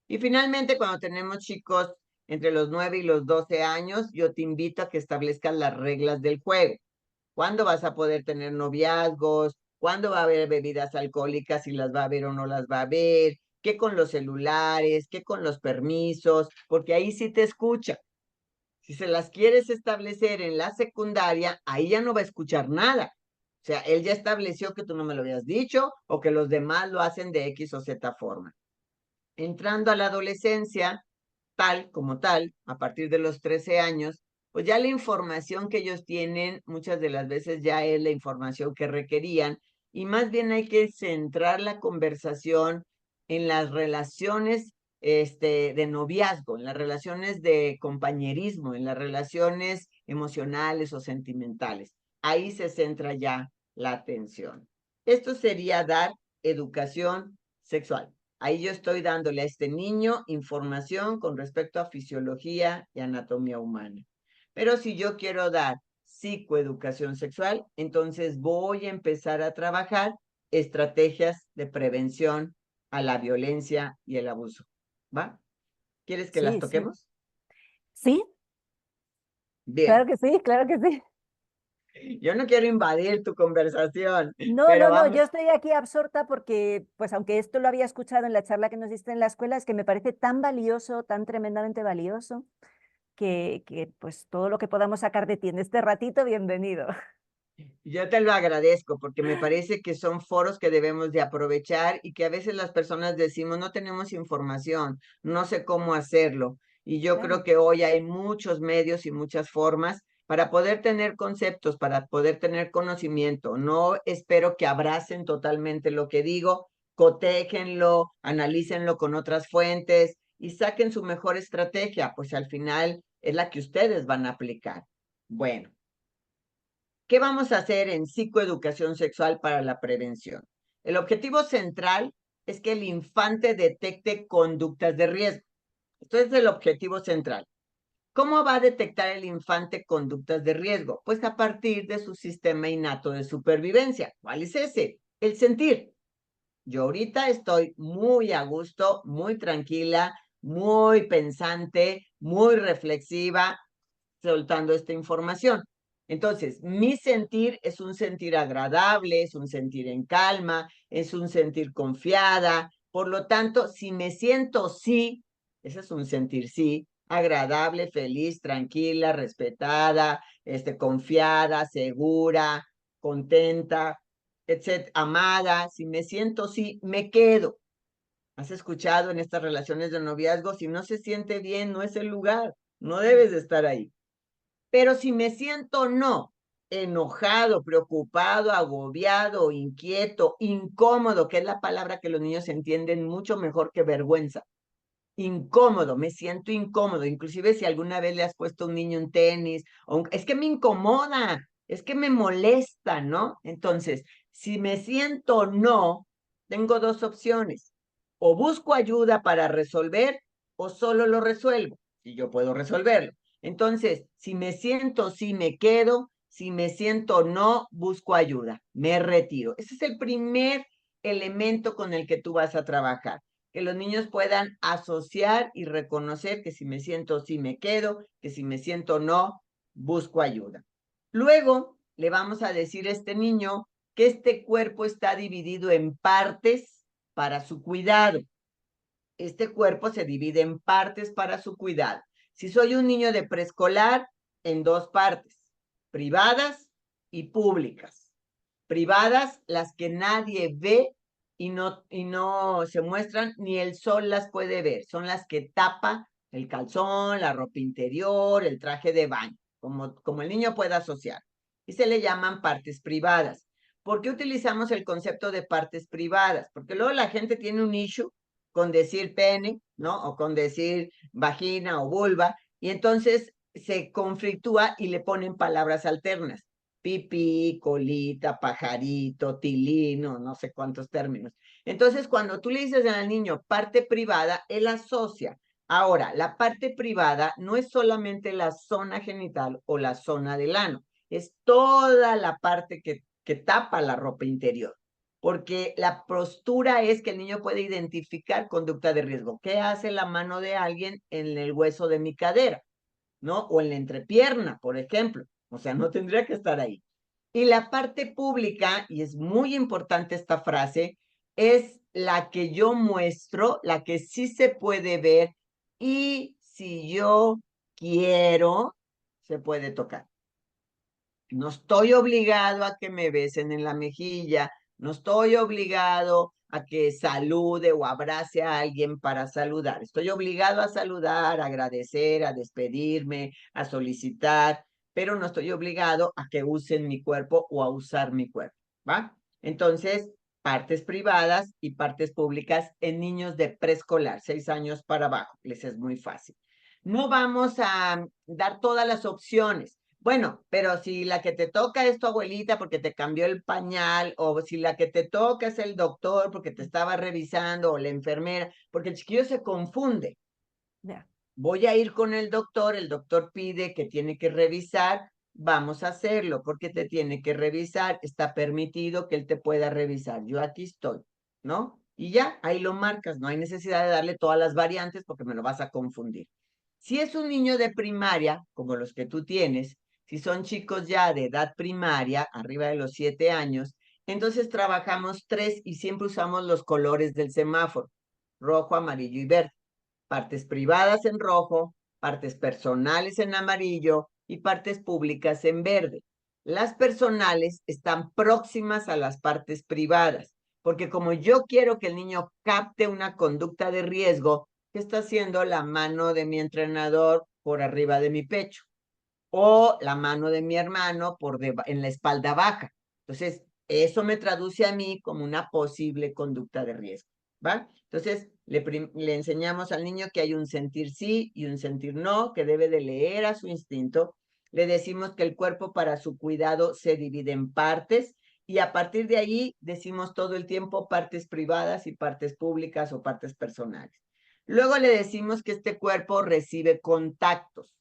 Y finalmente, cuando tenemos chicos entre los 9 y los 12 años, yo te invito a que establezcas las reglas del juego. ¿Cuándo vas a poder tener noviazgos? ¿Cuándo va a haber bebidas alcohólicas? Si las va a haber o no las va a haber. ¿Qué con los celulares? ¿Qué con los permisos? Porque ahí sí te escucha. Si se las quieres establecer en la secundaria, ahí ya no va a escuchar nada. O sea, él ya estableció que tú no me lo habías dicho o que los demás lo hacen de X o Z forma. Entrando a la adolescencia, tal como tal, a partir de los 13 años, pues ya la información que ellos tienen muchas de las veces ya es la información que requerían y más bien hay que centrar la conversación en las relaciones de noviazgo, en las relaciones de compañerismo, en las relaciones emocionales o sentimentales. Ahí se centra ya la atención. Esto sería dar educación sexual. Ahí yo estoy dándole a este niño información con respecto a fisiología y anatomía humana. Pero si yo quiero dar psicoeducación sexual, entonces voy a empezar a trabajar estrategias de prevención a la violencia y el abuso. ¿Va? ¿Quieres que las Sí, sí. toquemos? Sí, claro Bien. que sí, claro que sí. Yo no quiero invadir tu conversación, No, pero no, no, yo vamos. estoy aquí absorta porque, pues aunque esto lo había escuchado en la charla que nos diste en la escuela, es que me parece tan valioso, tan tremendamente valioso, que pues todo lo que podamos sacar de ti en este ratito, bienvenido. Yo te lo agradezco porque me parece que son foros que debemos de aprovechar y que a veces las personas decimos no tenemos información, no sé cómo hacerlo. Y yo creo Claro, que hoy hay muchos medios y muchas formas para poder tener conceptos, para poder tener conocimiento. No espero que abracen totalmente lo que digo, cotéjenlo, analícenlo con otras fuentes y saquen su mejor estrategia, pues al final es la que ustedes van a aplicar. Bueno. ¿Qué vamos a hacer en psicoeducación sexual para la prevención? El objetivo central es que el infante detecte conductas de riesgo. Esto es el objetivo central. ¿Cómo va a detectar el infante conductas de riesgo? Pues a partir de su sistema innato de supervivencia. ¿Cuál es ese? El sentir. Yo ahorita estoy muy a gusto, muy tranquila, muy pensante, muy reflexiva, soltando esta información. Entonces, mi sentir es un sentir agradable, es un sentir en calma, es un sentir confiada. Por lo tanto, si me siento sí, ese es un sentir sí, agradable, feliz, tranquila, respetada, confiada, segura, contenta, etcétera, amada. Si me siento sí, me quedo. ¿Has escuchado en estas relaciones de noviazgo? Si no se siente bien, no es el lugar, no debes de estar ahí. Pero si me siento no, enojado, preocupado, agobiado, inquieto, incómodo, que es la palabra que los niños entienden mucho mejor que vergüenza. Incómodo, me siento incómodo. Inclusive si alguna vez le has puesto a un niño un tenis, es que me incomoda, es que me molesta, ¿no? Entonces, si me siento no, tengo dos opciones. O busco ayuda para resolver o solo lo resuelvo, y yo puedo resolverlo. Entonces, si me siento sí, me quedo. Si me siento no, busco ayuda, me retiro. Ese es el primer elemento con el que tú vas a trabajar, que los niños puedan asociar y reconocer que si me siento sí me quedo, que si me siento no, busco ayuda. Luego le vamos a decir a este niño que este cuerpo está dividido en partes para su cuidado. Este cuerpo se divide en partes para su cuidado. Si soy un niño de preescolar, en dos partes, privadas y públicas. Privadas, las que nadie ve y no se muestran, ni el sol las puede ver. Son las que tapa el calzón, la ropa interior, el traje de baño, como el niño pueda asociar. Y se le llaman partes privadas. ¿Por qué utilizamos el concepto de partes privadas? Porque luego la gente tiene un issue con decir pene, ¿no? O con decir vagina o vulva, y entonces se conflictúa y le ponen palabras alternas. Pipí, colita, pajarito, tilino, no sé cuántos términos. Entonces, cuando tú le dices al niño parte privada, él asocia Ahora, la parte privada no es solamente la zona genital o la zona del ano, es toda la parte que tapa la ropa interior, porque la postura es que el niño puede identificar conducta de riesgo. ¿Qué hace la mano de alguien en el hueso de mi cadera? ¿No? O en la entrepierna, por ejemplo. O sea, no tendría que estar ahí. Y la parte pública, y es muy importante esta frase, es la que yo muestro, la que sí se puede ver y si yo quiero, se puede tocar. No estoy obligado a que me besen en la mejilla, no estoy obligado a que salude o abrace a alguien para saludar. Estoy obligado a saludar, a agradecer, a despedirme, a solicitar, pero no estoy obligado a que usen mi cuerpo o a usar mi cuerpo, ¿va? Entonces, partes privadas y partes públicas en niños de preescolar, 6 años para abajo, les es muy fácil. No vamos a dar todas las opciones. Bueno, pero si la que te toca es tu abuelita porque te cambió el pañal, o si la que te toca es el doctor porque te estaba revisando, o la enfermera, porque el chiquillo se confunde. Ya. Voy a ir con el doctor pide que tiene que revisar, vamos a hacerlo porque te tiene que revisar, está permitido que él te pueda revisar, yo aquí estoy, ¿no? Y ya, ahí lo marcas, no hay necesidad de darle todas las variantes porque me lo vas a confundir. Si es un niño de primaria, como los que tú tienes, si son chicos ya de edad primaria, arriba de los 7 años, entonces trabajamos tres y siempre usamos los colores del semáforo, rojo, amarillo y verde. Partes privadas en rojo, partes personales en amarillo y partes públicas en verde. Las personales están próximas a las partes privadas, porque como yo quiero que el niño capte una conducta de riesgo, ¿qué está haciendo la mano de mi entrenador por arriba de mi pecho? O la mano de mi hermano en la espalda baja. Entonces, eso me traduce a mí como una posible conducta de riesgo, ¿va? Entonces, le enseñamos al niño que hay un sentir sí y un sentir no, que debe de leer a su instinto. Le decimos que el cuerpo para su cuidado se divide en partes y a partir de ahí decimos todo el tiempo partes privadas y partes públicas o partes personales. Luego le decimos que este cuerpo recibe contactos,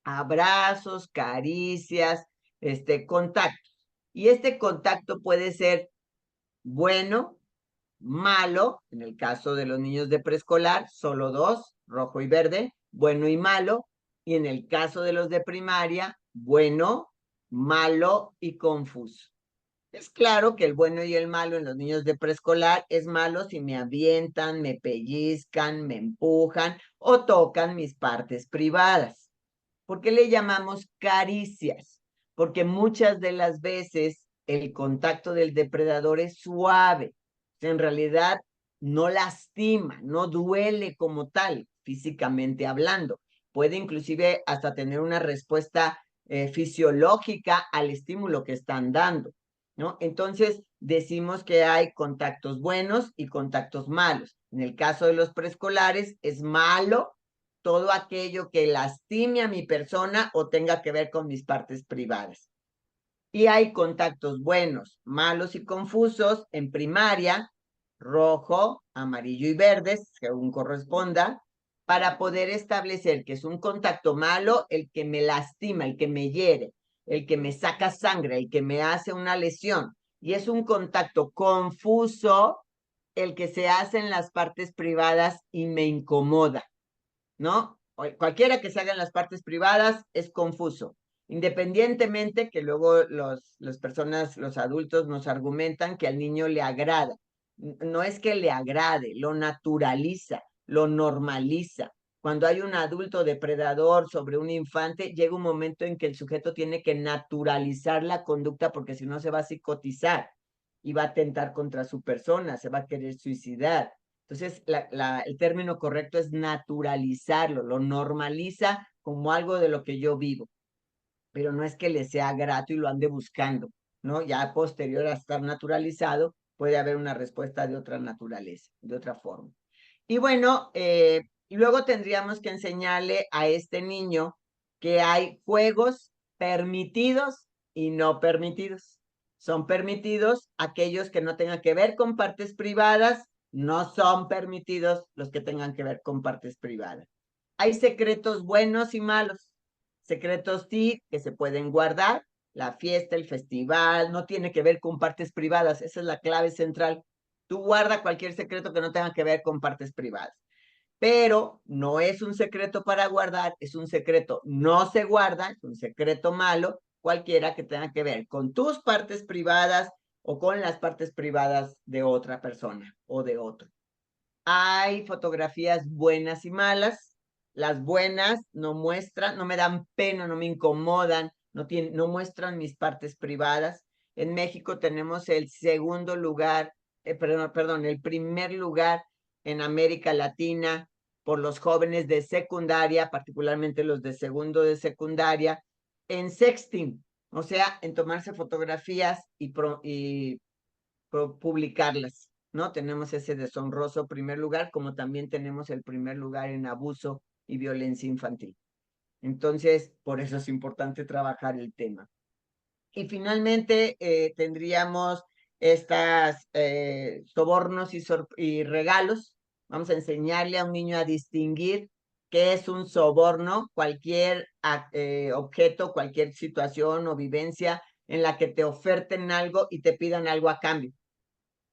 abrazos, caricias, contactos. Y este contacto puede ser bueno, malo, en el caso de los niños de preescolar, solo dos, rojo y verde, bueno y malo, y en el caso de los de primaria, bueno, malo y confuso. Es claro que el bueno y el malo en los niños de preescolar es malo si me avientan, me pellizcan, me empujan o tocan mis partes privadas. ¿Por qué le llamamos caricias? Porque muchas de las veces el contacto del depredador es suave. En realidad no lastima, no duele como tal, físicamente hablando. Puede inclusive hasta tener una respuesta fisiológica al estímulo que están dando, ¿no? Entonces decimos que hay contactos buenos y contactos malos. En el caso de los preescolares es malo todo aquello que lastime a mi persona o tenga que ver con mis partes privadas. Y hay contactos buenos, malos y confusos en primaria, rojo, amarillo y verde, según corresponda, para poder establecer que es un contacto malo el que me lastima, el que me hiere, el que me saca sangre, el que me hace una lesión. Y es un contacto confuso el que se hace en las partes privadas y me incomoda, ¿no? Cualquiera que se haga en las partes privadas es confuso, independientemente que luego las personas, los adultos nos argumentan que al niño le agrada. No es que le agrade, lo naturaliza, lo normaliza. Cuando hay un adulto depredador sobre un infante, llega un momento en que el sujeto tiene que naturalizar la conducta porque si no se va a psicotizar y va a atentar contra su persona, se va a querer suicidar. Entonces, el término correcto es naturalizarlo, lo normaliza como algo de lo que yo vivo, pero no es que le sea grato y lo ande buscando, ¿no? Ya posterior a estar naturalizado, puede haber una respuesta de otra naturaleza, de otra forma. Y bueno, luego tendríamos que enseñarle a este niño que hay juegos permitidos y no permitidos. Son permitidos aquellos que no tengan que ver con partes privadas No son permitidos los que tengan que ver con partes privadas. Hay secretos buenos y malos. Secretos sí, que se pueden guardar. La fiesta, el festival, no tiene que ver con partes privadas. Esa es la clave central. Tú guarda cualquier secreto que no tenga que ver con partes privadas. Pero no es un secreto para guardar, es un secreto no se guarda, es un secreto malo, cualquiera que tenga que ver con tus partes privadas o con las partes privadas de otra persona o de otro. Hay fotografías buenas y malas. Las buenas no muestran, no me dan pena, no me incomodan, no muestran mis partes privadas. En México tenemos el segundo lugar, perdón, el primer lugar en América Latina por los jóvenes de secundaria, particularmente los de segundo de secundaria, en sexting, o sea, en tomarse fotografías y publicarlas, ¿no? Tenemos ese deshonroso primer lugar, como también tenemos el primer lugar en abuso y violencia infantil. Entonces, por eso es importante trabajar el tema. Y finalmente tendríamos estas sobornos y regalos. Vamos a enseñarle a un niño a distinguir qué es un soborno, cualquier objeto, cualquier situación o vivencia en la que te oferten algo y te pidan algo a cambio.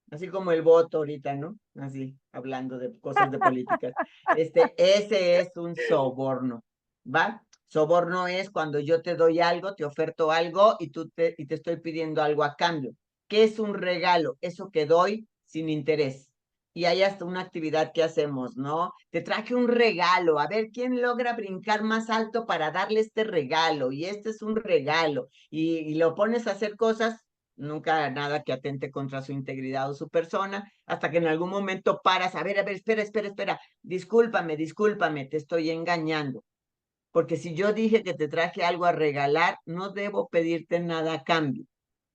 Así como el voto ahorita, ¿no? Así, hablando de cosas de políticas. Ese es un soborno, ¿va? Soborno es cuando yo te doy algo, te oferto algo y te estoy pidiendo algo a cambio. ¿Qué es un regalo? Eso que doy sin interés. Y hay hasta una actividad que hacemos, ¿no? Te traje un regalo, a ver quién logra brincar más alto para darle este regalo, y este es un regalo, y lo pones a hacer cosas, nunca nada que atente contra su integridad o su persona, hasta que en algún momento paras, a ver, espera, discúlpame, te estoy engañando. Porque si yo dije que te traje algo a regalar, no debo pedirte nada a cambio.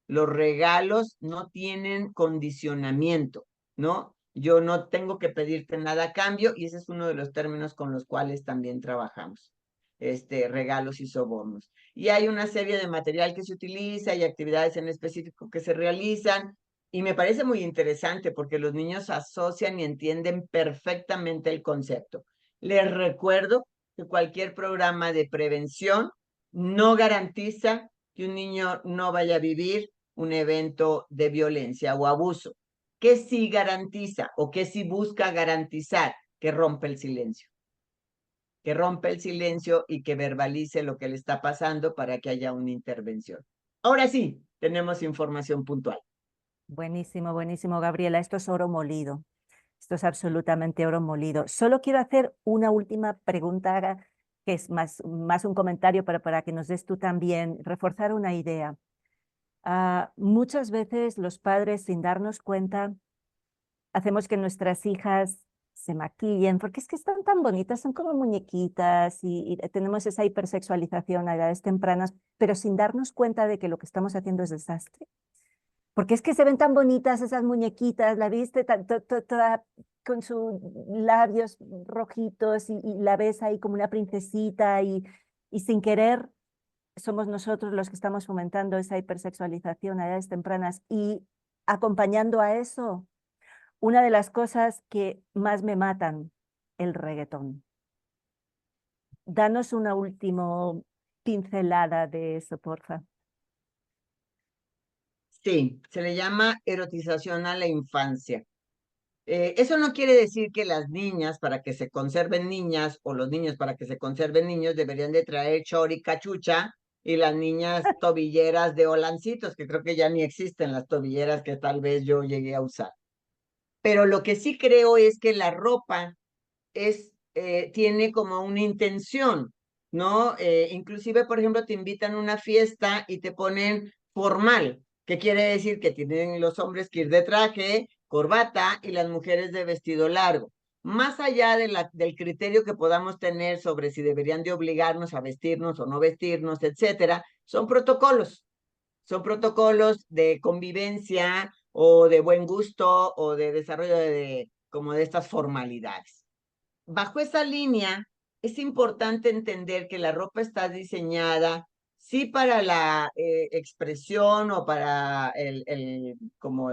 Los regalos no tienen condicionamiento, ¿no? Yo no tengo que pedirte nada a cambio y ese es uno de los términos con los cuales también trabajamos, regalos y sobornos. Y hay una serie de material que se utiliza y actividades en específico que se realizan y me parece muy interesante porque los niños asocian y entienden perfectamente el concepto. Les recuerdo que cualquier programa de prevención no garantiza que un niño no vaya a vivir un evento de violencia o abuso. ¿Qué sí garantiza o qué sí busca garantizar? Que rompe el silencio. Que rompe el silencio y que verbalice lo que le está pasando para que haya una intervención. Ahora sí, tenemos información puntual. Buenísimo, buenísimo, Gabriela. Esto es oro molido. Esto es absolutamente oro molido. Solo quiero hacer una última pregunta, que es más un comentario para que nos des tú también, reforzar una idea. Muchas veces los padres, sin darnos cuenta, hacemos que nuestras hijas se maquillen, porque es que están tan bonitas, son como muñequitas y tenemos esa hipersexualización a edades tempranas, pero sin darnos cuenta de que lo que estamos haciendo es desastre. Porque es que se ven tan bonitas esas muñequitas, la viste toda con sus labios rojitos y la ves ahí como una princesita y sin querer somos nosotros los que estamos fomentando esa hipersexualización a edades tempranas y acompañando a eso, una de las cosas que más me matan, el reggaetón. Danos una última pincelada de eso, porfa. Sí, se le llama erotización a la infancia. Eso no quiere decir que las niñas, para que se conserven niñas, o los niños, para que se conserven niños, deberían de traer short y cachucha, y las niñas tobilleras de holancitos, que creo que ya ni existen las tobilleras que tal vez yo llegué a usar. Pero lo que sí creo es que la ropa tiene como una intención, ¿no? Inclusive, por ejemplo, te invitan a una fiesta y te ponen formal, que quiere decir que tienen los hombres que ir de traje, corbata y las mujeres de vestido largo. Más allá del criterio que podamos tener sobre si deberían de obligarnos a vestirnos o no vestirnos, etcétera, son protocolos de convivencia o de buen gusto o de desarrollo como de estas formalidades. Bajo esa línea, es importante entender que la ropa está diseñada, sí para la expresión o para como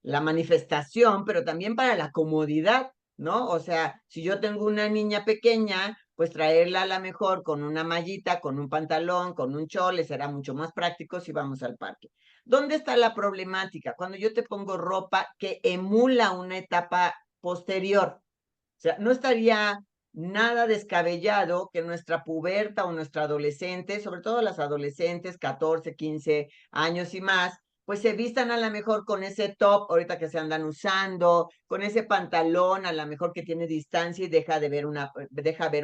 la manifestación, pero también para la comodidad, ¿no? O sea, si yo tengo una niña pequeña, pues traerla a la mejor con una mallita, con un pantalón, con un chole, será mucho más práctico si vamos al parque. ¿Dónde está la problemática? Cuando yo te pongo ropa que emula una etapa posterior. O sea, no estaría nada descabellado que nuestra puberta o nuestra adolescente, sobre todo las adolescentes, 14, 15 años y más, pues se vistan a lo mejor con ese top ahorita que se andan usando, con ese pantalón a lo mejor que tiene distancia y deja ver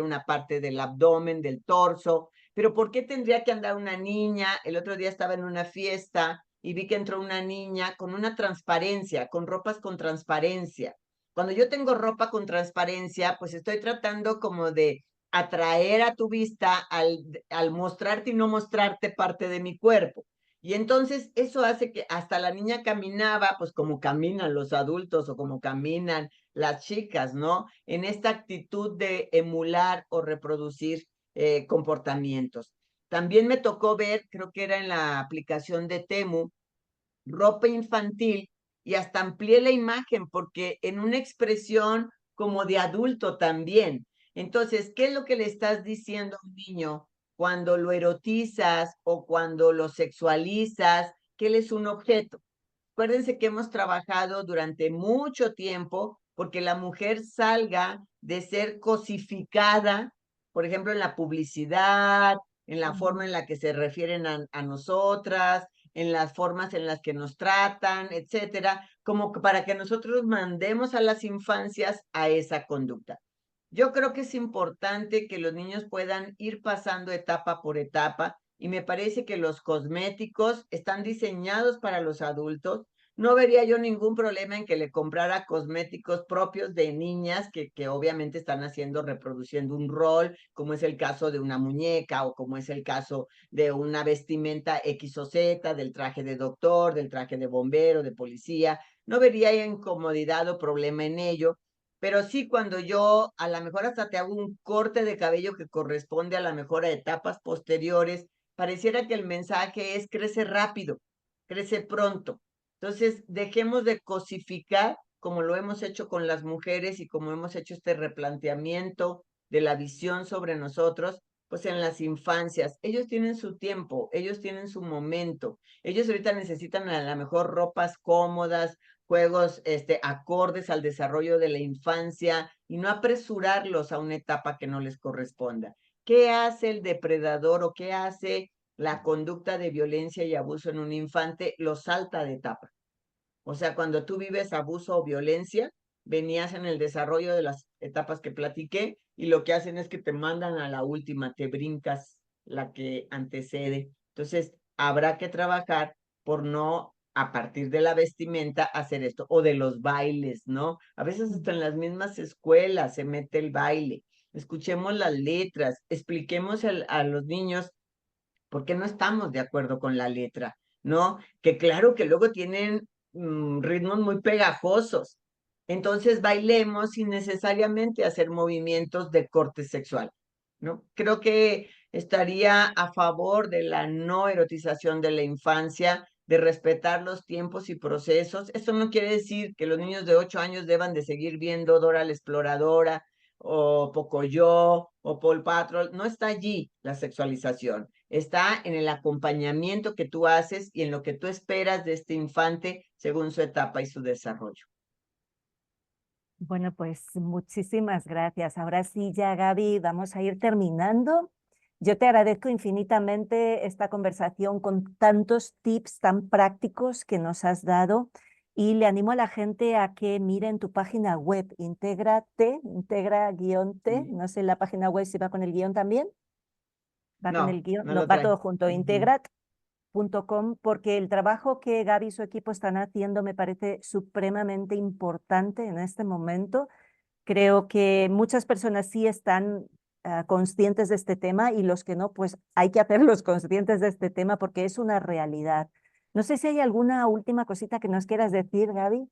una parte del abdomen, del torso. Pero ¿por qué tendría que andar una niña? El otro día estaba en una fiesta y vi que entró una niña con una transparencia, con ropas con transparencia. Cuando yo tengo ropa con transparencia, pues estoy tratando como de atraer a tu vista al mostrarte y no mostrarte parte de mi cuerpo. Y entonces eso hace que hasta la niña caminaba, pues como caminan los adultos o como caminan las chicas, ¿no? En esta actitud de emular o reproducir comportamientos. También me tocó ver, creo que era en la aplicación de Temu, ropa infantil y hasta amplié la imagen porque en una expresión como de adulto también. Entonces, ¿qué es lo que le estás diciendo a un niño cuando lo erotizas o cuando lo sexualizas? Que él es un objeto. Acuérdense que hemos trabajado durante mucho tiempo porque la mujer salga de ser cosificada, por ejemplo, en la publicidad, en la forma en la que se refieren a nosotras, en las formas en las que nos tratan, etcétera, como que para que nosotros mandemos a las infancias a esa conducta. Yo creo que es importante que los niños puedan ir pasando etapa por etapa y me parece que los cosméticos están diseñados para los adultos. No vería yo ningún problema en que le comprara cosméticos propios de niñas que obviamente están haciendo, reproduciendo un rol, como es el caso de una muñeca o como es el caso de una vestimenta X o Z, del traje de doctor, del traje de bombero, de policía. No vería incomodidad o problema en ello, pero sí, cuando yo a lo mejor hasta te hago un corte de cabello que corresponde a la mejor a etapas posteriores, pareciera que el mensaje es crece rápido, crece pronto. Entonces, dejemos de cosificar como lo hemos hecho con las mujeres y como hemos hecho este replanteamiento de la visión sobre nosotros, pues en las infancias. Ellos tienen su tiempo, ellos tienen su momento. Ellos ahorita necesitan a lo mejor ropas cómodas, juegos acordes al desarrollo de la infancia y no apresurarlos a una etapa que no les corresponda. ¿Qué hace el depredador o qué hace la conducta de violencia y abuso en un infante? Lo salta de etapa. O sea, cuando tú vives abuso o violencia, venías en el desarrollo de las etapas que platiqué y lo que hacen es que te mandan a la última, te brincas la que antecede. Entonces, habrá que trabajar por no, a partir de la vestimenta, hacer esto, o de los bailes, ¿no? A veces hasta en las mismas escuelas se mete el baile. Escuchemos las letras, expliquemos a los niños por qué no estamos de acuerdo con la letra, ¿no? Que claro que luego tienen ritmos muy pegajosos. Entonces bailemos sin necesariamente hacer movimientos de corte sexual, ¿no? Creo que estaría a favor de la no erotización de la infancia, de respetar los tiempos y procesos. Esto no quiere decir que los niños de 8 años deban de seguir viendo Dora la Exploradora o Pocoyo o Paul Patrol. No está allí la sexualización, está en el acompañamiento que tú haces y en lo que tú esperas de este infante según su etapa y su desarrollo. Bueno, pues muchísimas gracias. Ahora sí, ya Gaby, vamos a ir terminando. Yo te agradezco infinitamente esta conversación con tantos tips tan prácticos que nos has dado y le animo a la gente a que miren tu página web, Intégrate, integra-t, ¿Sí? no sé la página web si va con el guión también, va con el No, guión, no no, lo va trae. todo junto, Ujú. integrat.com, porque el trabajo que Gaby y su equipo están haciendo me parece supremamente importante en este momento. Creo que muchas personas sí están conscientes de este tema y los que no, pues hay que hacerlos conscientes de este tema porque es una realidad. No sé si hay alguna última cosita que nos quieras decir, Gaby,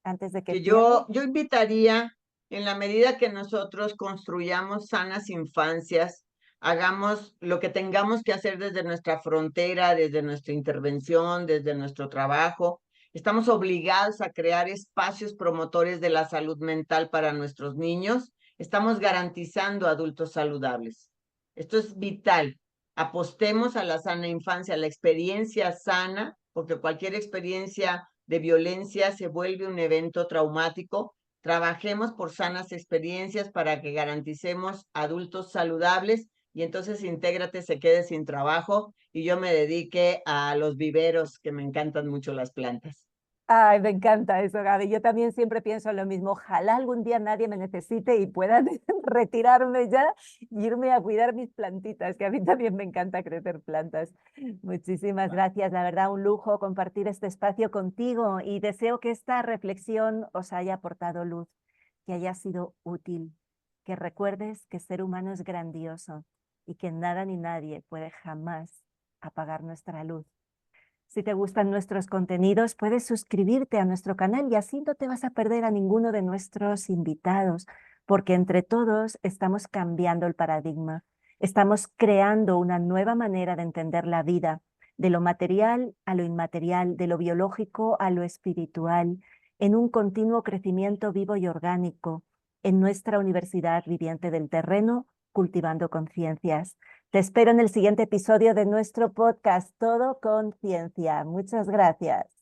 antes de que Que cierre. yo invitaría, en la medida que nosotros construyamos sanas infancias, hagamos lo que tengamos que hacer desde nuestra frontera, desde nuestra intervención, desde nuestro trabajo, Estamos obligados a crear espacios promotores de la salud mental para nuestros niños. Estamos garantizando adultos saludables. Esto es vital. Apostemos a la sana infancia, a la experiencia sana, porque cualquier experiencia de violencia se vuelve un evento traumático. Trabajemos por sanas experiencias para que garanticemos adultos saludables y entonces Intégrate se quede sin trabajo y yo me dedique a los viveros, que me encantan mucho las plantas. Ay, me encanta eso, Gaby. Yo también siempre pienso lo mismo. Ojalá algún día nadie me necesite y pueda retirarme ya y irme a cuidar mis plantitas, que a mí también me encanta crecer plantas. Muchísimas gracias. La verdad, un lujo compartir este espacio contigo y deseo que esta reflexión os haya aportado luz, que haya sido útil, que recuerdes que ser humano es grandioso y que nada ni nadie puede jamás apagar nuestra luz. Si te gustan nuestros contenidos, puedes suscribirte a nuestro canal y así no te vas a perder a ninguno de nuestros invitados, porque entre todos estamos cambiando el paradigma. Estamos creando una nueva manera de entender la vida, de lo material a lo inmaterial, de lo biológico a lo espiritual, en un continuo crecimiento vivo y orgánico, en nuestra Universidad Viviente del Terreno, cultivando conciencias. Te espero en el siguiente episodio de nuestro podcast Todo con Ciencia. Muchas gracias.